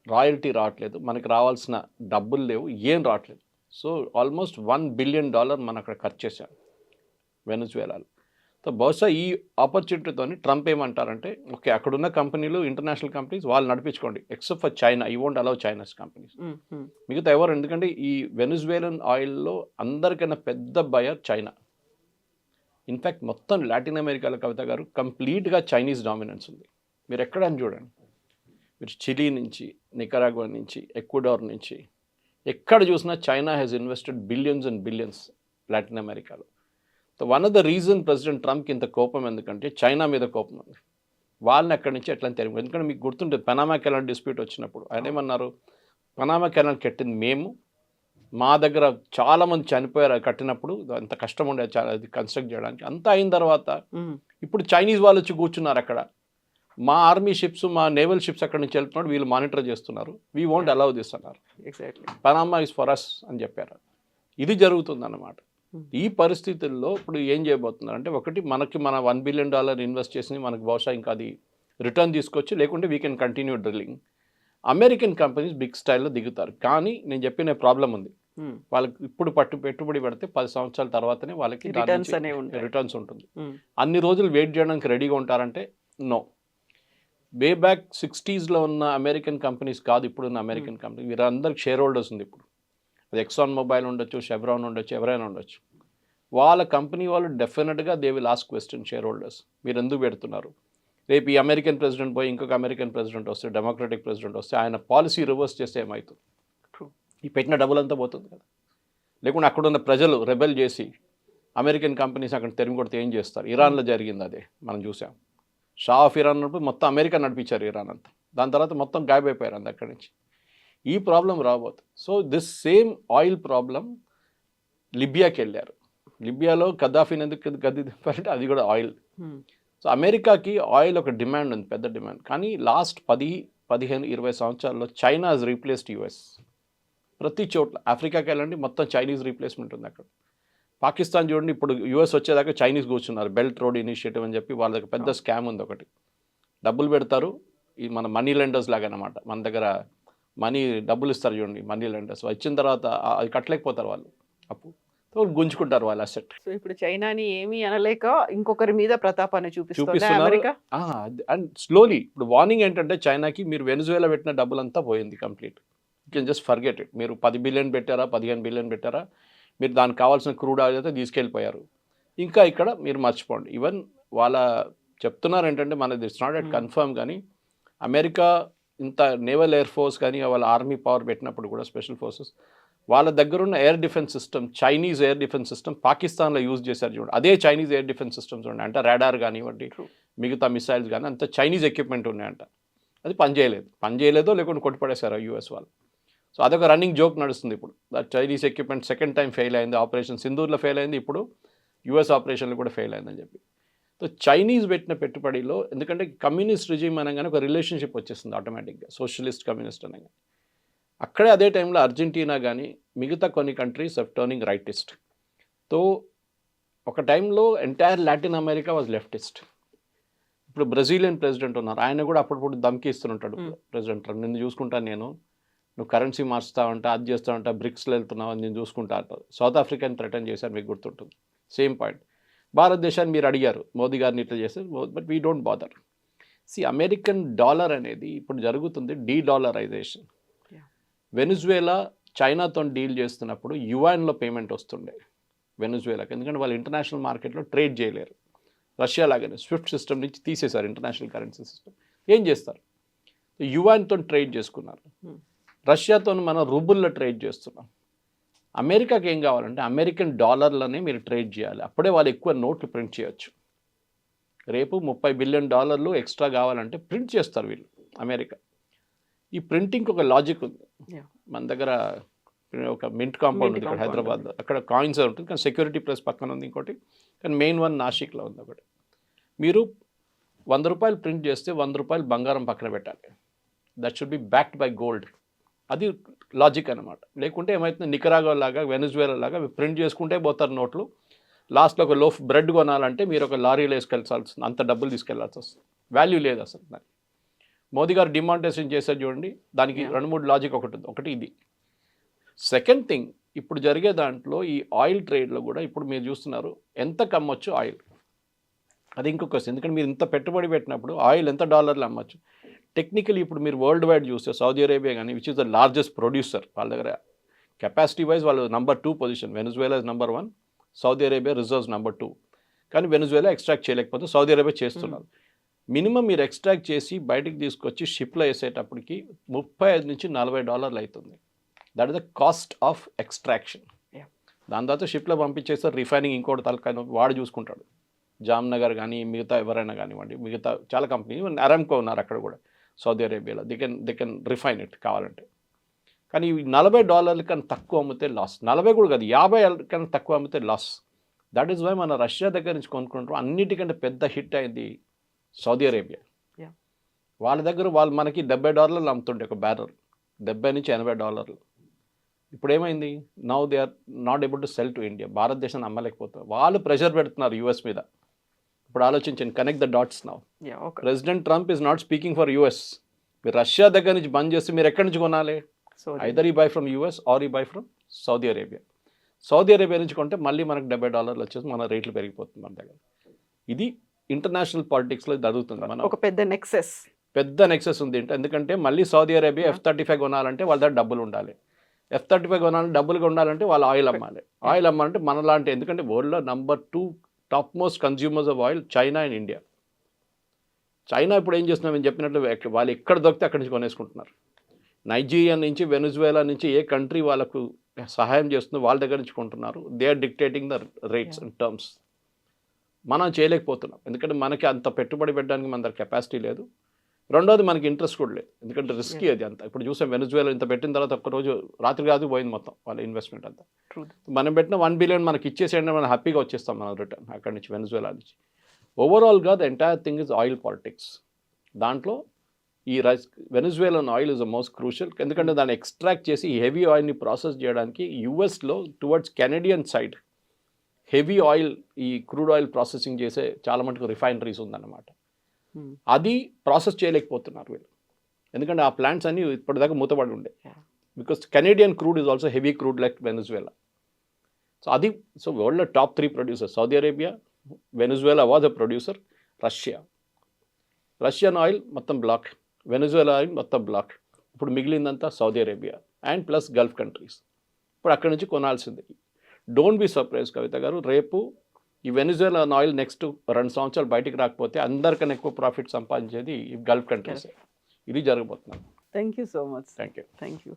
రాయల్టీ రావట్లేదు, మనకి రావాల్సిన డబ్బులు లేవు, ఏం రావట్లేదు. సో ఆల్మోస్ట్ $1 బిలియన్ మనం అక్కడ ఖర్చు చేశాం వెనజువేలాలో. సో బహుశా ఈ ఆపర్చునిటీతో ట్రంప్ ఏమంటారంటే ఓకే అక్కడున్న కంపెనీలు ఇంటర్నేషనల్ కంపెనీస్ వాళ్ళు నడిపించుకోండి, ఎక్సెప్ట్ ఫర్ చైనా, ఈ వోంట్ అలౌ చైనాస్ కంపెనీస్. మిగతా ఎవరు, ఎందుకంటే ఈ వెనజువేలన్ ఆయిల్లో అందరికైనా పెద్ద బయర్ చైనా. ఇన్ఫ్యాక్ట్ మొత్తం లాటిన్ అమెరికాలో కవిత గారు కంప్లీట్గా చైనీస్ డామినెన్స్ ఉంది. మీరు ఎక్కడని చూడండి, మీరు చిలీ నుంచి, నికరాగ్వా నుంచి, ఎక్వడార్ నుంచి ఎక్కడ చూసినా China has invested billions and billions Latin అమెరికాలో. So one of the reason president ట్రంప్కి ఇంత కోపం ఎందుకంటే చైనా మీద కోపం ఉంది. వాళ్ళని అక్కడి నుంచి ఎట్లా తెరుగు, ఎందుకంటే మీకు గుర్తుంటుంది పనామా కెనాల్ డిస్ప్యూట్ వచ్చినప్పుడు ఆయన ఏమన్నారు, పనామా కెనాల్ కట్టింది మేము, మా దగ్గర చాలామంది చనిపోయారు కట్టినప్పుడు, అంత కష్టం ఉండేది చాలా అది కన్స్ట్రక్ట్ చేయడానికి. అంతా అయిన తర్వాత ఇప్పుడు చైనీస్ వాళ్ళు వచ్చి కూర్చున్నారు అక్కడ, మా ఆర్మీ షిప్స్, మా నేవల్ షిప్స్ అక్కడి నుంచి వెళ్తున్నాడు, వీళ్ళు మానిటర్ చేస్తున్నారు, వీ వోంట్ అలౌ దిస్ అన్నారు. Exactly Panama is for us అని చెప్పారు. ఇది జరుగుతుందన్నమాట. ఈ పరిస్థితుల్లో ఇప్పుడు ఏం చేయబోతున్నారు అంటే ఒకటి మనకి మన $1 బిలియన్ ఇన్వెస్ట్ చేసి మనకు బహుశా ఇంకా అది రిటర్న్ తీసుకొచ్చి, లేకుంటే we can continue drilling. American companies big స్టైల్లో దిగుతారు. కానీ నేను చెప్పిన ప్రాబ్లం ఉంది, వాళ్ళకి ఇప్పుడు పెట్టుబడి పెడితే 10 సంవత్సరాల తర్వాతనే వాళ్ళకి రిటర్న్స్ ఉంటుంది. అన్ని రోజులు వెయిట్ చేయడానికి రెడీగా ఉంటారంటే నో. వే బ్యాక్ 60s ఉన్న అమెరికన్ కంపెనీస్ కాదు ఇప్పుడున్న అమెరికన్ కంపెనీ, వీరందరికి షేర్ హోల్డర్స్ ఉంది. ఇప్పుడు అది ఎక్సాన్ మొబైల్ ఉండొచ్చు, షెవ్రాన్ ఉండొచ్చు, ఎవరైనా ఉండొచ్చు. వాళ్ళ కంపెనీ వాళ్ళు డెఫినెట్గా they will ask question share holders, మీరు ఎందుకు పెడుతున్నారు? రేపు ఈ అమెరికన్ ప్రెసిడెంట్ పోయి ఇంకొక అమెరికన్ ప్రెసిడెంట్ వస్తే, డెమోక్రటిక్ ప్రెసిడెంట్ వస్తే ఆయన పాలసీ రివర్స్ చేస్తే ఏమవుతుంది? True. ఈ పెట్టిన డబ్బులంతా పోతుంది కదా. లేకుంటే అక్కడున్న ప్రజలు రెబెల్ చేసి అమెరికన్ కంపెనీస్ అక్కడ తెరిమి కొడితే ఏం చేస్తారు? ఇరాన్లో జరిగింది అదే మనం చూసాం. షా ఆఫ్ ఇరాన్ ఉన్నప్పుడు మొత్తం అమెరికా నడిపించారు ఇరాన్ అంతా. దాని తర్వాత మొత్తం గాయబైపోయారు అంత అక్కడి నుంచి. ఈ ప్రాబ్లం రాబోతుంది. So this same oil problem లిబియాకి వెళ్ళారు. లిబియాలో కద్దాఫీని ఎందుకు గద్దె దింపారంటే అది కూడా ఆయిల్. సో అమెరికాకి ఆయిల్ ఒక డిమాండ్ ఉంది, పెద్ద డిమాండ్. కానీ లాస్ట్ 10, 15, 20 సంవత్సరాల్లో చైనా హజ్ రీప్లేస్డ్ యుఎస్. ప్రతి చోట్ల ఆఫ్రికాకి వెళ్ళండి మొత్తం చైనీస్ రీప్లేస్మెంట్ ఉంది అక్కడ. పాకిస్తాన్ చూడండి, ఇప్పుడు యూఎస్ వచ్చేదాకా చైనీస్ కూర్చున్నారు. బెల్ట్ రోడ్ ఇనిషియేటివ్ అని చెప్పి వాళ్ళ దగ్గర పెద్ద స్కామ్ ఉంది ఒకటి. డబ్బులు పెడతారు, ఈ మన మనీ లెండర్స్ లాగా అనమాట. మన దగ్గర డబ్బులు ఇస్తారు చూడండి, మనీ లెండర్స్. ఇచ్చిన తర్వాత అది కట్టలేకపోతారు వాళ్ళు, అప్పు గుంజుకుంటారు వాళ్ళ అసెట్. సో ఇప్పుడు చైనాని ఏమీ అనలేక ఇంకొకరి మీద ప్రతాపాన్ని చూపిస్తున్నారు అమెరికా. అండ్ స్లోలీ ఇప్పుడు వార్నింగ్ ఏంటంటే చైనాకి, మీరు వెనిజువేలా పెట్టిన డబ్బులంతా పోయింది complete. You can just forget it. మీరు 10 బిలియన్ పెట్టారా, 15 బిలియన్ పెట్టారా, మీరు దానికి కావాల్సిన క్రూడ్ ఆయిల్ అయితే తీసుకెళ్ళిపోయారు. ఇంకా ఇక్కడ మీరు మర్చిపోండి. ఈవెన్ వాళ్ళ చెప్తున్నారు ఏంటంటే మనది ఇట్స్ నాట్ ఎట్ కన్ఫర్మ్, కానీ అమెరికా ఇంత నేవల్ ఎయిర్ ఫోర్స్ కానీ వాళ్ళ ఆర్మీ పవర్ పెట్టినప్పుడు కూడా స్పెషల్ ఫోర్సెస్ వాళ్ళ దగ్గర ఉన్న air defence system, Chinese air defence system పాకిస్తాన్లో యూజ్ చేశారు చూడండి. అదే చైనీస్ ఎయిర్ డిఫెన్స్ సిస్టమ్స్ ఉన్నాయి అంటే రాడార్ కానివ్వండి, మిగతా మిసైల్స్ కానీ అంత చైనీస్ ఎక్విప్మెంట్ ఉన్నాయంట. అది పనిచేయలేదో లేకుంటే కొట్టిపడేశారు యూఎస్ వాళ్ళు. సో అదొక రన్నింగ్ జోక్ నడుస్తుంది ఇప్పుడు. Chinese equipment second time fail అయింది, ఆపరేషన్ సింధూర్లో ఫెయిల్ అయింది, ఇప్పుడు యూఎస్ ఆపరేషన్లో కూడా ఫెయిల్ అయిందని చెప్పి. సో చైనీస్ పెట్టిన పెట్టుబడిలో, ఎందుకంటే కమ్యూనిస్ట్ రిజిమ్ అనగానే ఒక రిలేషన్షిప్ వచ్చేస్తుంది ఆటోమేటిక్గా, సోషలిస్ట్ కమ్యూనిస్ట్ అనగా. అక్కడే అదే టైంలో అర్జెంటీనా కానీ మిగతా కొన్ని కంట్రీస్ ఆఫ్ టర్నింగ్ రైటిస్ట్. తో ఒక టైంలో entire Latin America was leftist. ఇప్పుడు బ్రెజిలియన్ ప్రెసిడెంట్ ఉన్నారు, ఆయన కూడా అప్పుడప్పుడు ధమ్కి ఇస్తుంటాడు. ప్రెసిడెంట్ నిన్ను చూసుకుంటాను, నువ్వు కరెన్సీ మార్చుతావంట, అది చేస్తావంట, బ్రిక్స్లో వెళ్తున్నావు, నేను చూసుకుంటా అంటారు. సౌత్ ఆఫ్రికాని థ్రెటన్ చేశారు, మీకు గుర్తుంటుంది. Same point. భారతదేశాన్ని మీరు అడిగారు మోదీ గారిని ఇట్లా చేస్తే, but we don't bother. American dollar అనేది ఇప్పుడు జరుగుతుంది డీడాలరైజేషన్. వెనిజువేలా చైనాతో డీల్ చేస్తున్నప్పుడు యువాన్లో పేమెంట్ వస్తుండే వెనిజువేలాకి, ఎందుకంటే వాళ్ళు ఇంటర్నేషనల్ మార్కెట్లో ట్రేడ్ చేయలేరు. రష్యా లాగానే స్విఫ్ట్ సిస్టమ్ నుంచి తీసేశారు ఇంటర్నేషనల్ కరెన్సీ సిస్టమ్. ఏం చేస్తారు? యువాన్తో ట్రేడ్ చేసుకున్నారు. రష్యాతో మనం రూబుల్లో ట్రేడ్ చేస్తున్నాం. అమెరికాకి ఏం కావాలంటే అమెరికన్ డాలర్లనే మీరు ట్రేడ్ చేయాలి, అప్పుడే వాళ్ళు ఎక్కువ నోట్లు ప్రింట్ చేయొచ్చు. రేపు $30 బిలియన్ ఎక్స్ట్రా కావాలంటే ప్రింట్ చేస్తారు వీళ్ళు అమెరికా. ఈ ప్రింటింగ్కి ఒక లాజిక్ ఉంది. మన దగ్గర ఒక మింట్ కాంపౌండ్ ఉంది ఇక్కడ హైదరాబాద్లో, అక్కడ కాయిన్స్ ఉంటుంది, కానీ సెక్యూరిటీ ప్రెస్ పక్కన ఉంది ఇంకోటి, కానీ మెయిన్ వన్ నాసిక్లో ఉంది ఒకటి. మీరు ₹100 ప్రింట్ చేస్తే ₹100 బంగారం పక్కన పెట్టాలి. That should be backed buy gold. అది లాజిక్ అనమాట. లేకుంటే ఏమవుతుంది, నికరాగో లాగా వెనిజువేలా లాగా ప్రింట్ చేసుకుంటే పోతారు నోట్లు. లాస్ట్లో ఒక లోఫ్ బ్రెడ్ కొనాలంటే మీరు ఒక లారీలో వేసుకెళ్ళాల్సి, అంత డబ్బులు తీసుకెళ్లాల్సి వస్తుంది. వాల్యూ లేదు అసలు దానికి. మోదీ గారు డిమానిటైజేషన్ చేశారు చూడండి, దానికి 2-3 లాజిక్ ఒకటి ఉంది. ఒకటి ఇది. సెకండ్ థింగ్, ఇప్పుడు జరిగే దాంట్లో ఈ ఆయిల్ ట్రేడ్లో కూడా ఇప్పుడు మీరు చూస్తున్నారు ఎంత కమ్మొచ్చు ఆయిల్. అది ఇంకొక క్వశ్చన్, ఎందుకంటే మీరు ఇంత పెట్టుబడి పెట్టినప్పుడు ఆయిల్ ఎంత డాలర్లు అమ్మచ్చు. టెక్నికలీ ఇప్పుడు మీరు వరల్డ్ వైడ్ చూస్తే సౌదీ అరేబియా కానీ, which is the largest producer, వాళ్ళ దగ్గర కెపాసిటీ వైజ్ వాళ్ళు number 2 position. Venezuela is number 1, Saudi Arabia reserves number 2. కానీ వెనిజువేలా ఎక్స్ట్రాక్ట్ చేయలేకపోతే సౌదీ అరేబియా చేస్తున్నారు. మినిమం మీరు ఎక్స్ట్రాక్ట్ చేసి బయటికి తీసుకొచ్చి షిప్లో వేసేటప్పటికి $35 నుంచి $40 అవుతుంది. That is the cost of extraction. దాని తర్వాత షిప్లో పంపించేస్తారు, రిఫైనింగ్ ఇంకోటి తలకాయ వాడు చూసుకుంటాడు. జామ్నగర్ కానీ మిగతా ఎవరైనా కానివ్వండి, మిగతా చాలా కంపెనీ, అరామ్కో ఉన్నారు అక్కడ కూడా సౌదీ అరేబియాలో, దే కెన్ రిఫైన్ ఇట్ కావాలంటే. కానీ $40 కన్నా తక్కువ అమ్మితే లాస్. 40 కూడా కాదు, 50 కన్నా తక్కువ అమ్మితే లాస్. దట్ ఈస్ వై మన రష్యా దగ్గర నుంచి కొనుక్కుంటాం. అన్నిటికంటే పెద్ద హిట్ అయింది సౌదీ అరేబియా. వాళ్ళ దగ్గర వాళ్ళు మనకి $70 అమ్ముతుండే ఒక బ్యారల్, $70 నుంచి $80. ఇప్పుడు ఏమైంది, now they are not able to sell to India. భారతదేశాన్ని అమ్మలేకపోతారు. వాళ్ళు ప్రెషర్ పెడుతున్నారు యూఎస్ మీద. ఇప్పుడు ఆలోచించండి, connect the dots now. President Trump is not speaking for US. మీరు రష్యా దగ్గర నుంచి బంద్ చేస్తే మీరు ఎక్కడి నుంచి కొనాలి? ఐదర్ ఈ బై ఫ్రమ్ యూఎస్ ఆర్ ఈ buy from Saudi Arabia. Saudi Arabia నుంచి కొంటే మళ్ళీ మనకు $70 వచ్చేసి మన రేట్లు పెరిగిపోతుంది మన దగ్గర. ఇది ఇంటర్నేషనల్ పాలిటిక్స్లో జరుగుతుంది. మనం ఒక పెద్ద నెక్సెస్ ఉంది. ఎందుకంటే మళ్ళీ సౌదీ అరేబియా F-35 కొనాలంటే వాళ్ళ దగ్గర డబ్బులు ఉండాలి. F-35 కొనాలంటే డబ్బులు ఉండాలంటే వాళ్ళు ఆయిల్ అమ్మాలి. ఆయిల్ అమ్మాలంటే మనలాంటి, ఎందుకంటే వరల్డ్లో number 2 top most consumers of oil China and India. China ఇప్పుడు ఏం చేస్తున్నాం నేను చెప్పినట్లు వాళ్ళు ఎక్కడ దొరికితే అక్కడి నుంచి కొనేసుకుంటున్నారు. నైజీరియా నుంచి, వెనుజువేలా నుంచి ఏ కంట్రీ వాళ్ళకు సహాయం చేస్తుందో వాళ్ళ దగ్గర నుంచి కొంటున్నారు. They are dictating the rates and terms. మనం చేయలేకపోతున్నాం, ఎందుకంటే మనకి అంత పెట్టుబడి పెట్టడానికి మన దగ్గర కెపాసిటీ లేదు. రెండోది మనకి ఇంట్రెస్ట్ కూడా లేదు, ఎందుకంటే రిస్కీ అది అంతా. ఇప్పుడు చూసాం వెనుజువేలా ఇంత పెట్టిన తర్వాత ఒక్కరోజు రాత్రి కాదు పోయింది మొత్తం వాళ్ళ ఇన్వెస్ట్మెంట్ అంతా. మనం పెట్టిన 1 బిలియన్ మనకి ఇచ్చేసేయండి, మనం హ్యాపీగా వచ్చేస్తాం మనం రిటర్న్ అక్కడి నుంచి, వెనుజువేలా నుంచి. ఓవరాల్గా the entire thing is oil politics. దాంట్లో ఈ Venezuelan oil is the most crucial, ఎందుకంటే దాన్ని ఎక్స్ట్రాక్ట్ చేసి ఈ హెవీ ఆయిల్ని ప్రాసెస్ చేయడానికి యుఎస్లో towards Canadian side heavy oil, ఈ క్రూడ్ ఆయిల్ ప్రాసెసింగ్ చేసే చాలా మటుకు రిఫైనరీస్ ఉందన్నమాట. అది ప్రాసెస్ చేయలేకపోతున్నారు వీళ్ళు, ఎందుకంటే ఆ ప్లాంట్స్ అన్నీ ఇప్పటిదాకా మూతపడి ఉండే. Because Canadian crude is also heavy crude like Venezuela. So అది, సో వరల్డ్లో top 3 producer Saudi Arabia, Venezuela was a producer, Russian oil మొత్తం బ్లాక్, వెనుజువేలా ఆయిల్ మొత్తం బ్లాక్. ఇప్పుడు మిగిలిందంతా Saudi Arabia and plus Gulf countries. ఇప్పుడు అక్కడి నుంచి కొనాల్సింది. డోంట్ బి సర్ప్రైజ్ కవిత గారు, రేపు ఈ వెనుజువేలా ఆయిల్ నెక్స్ట్ 2 సంవత్సరాలు బయటికి రాకపోతే అందరికన్నా ఎక్కువ ప్రాఫిట్ సంపాదించేది ఈ గల్ఫ్ కంట్రీస్. ఇది జరగబోతున్నాను. Thank you so much. Thank you. Thank you.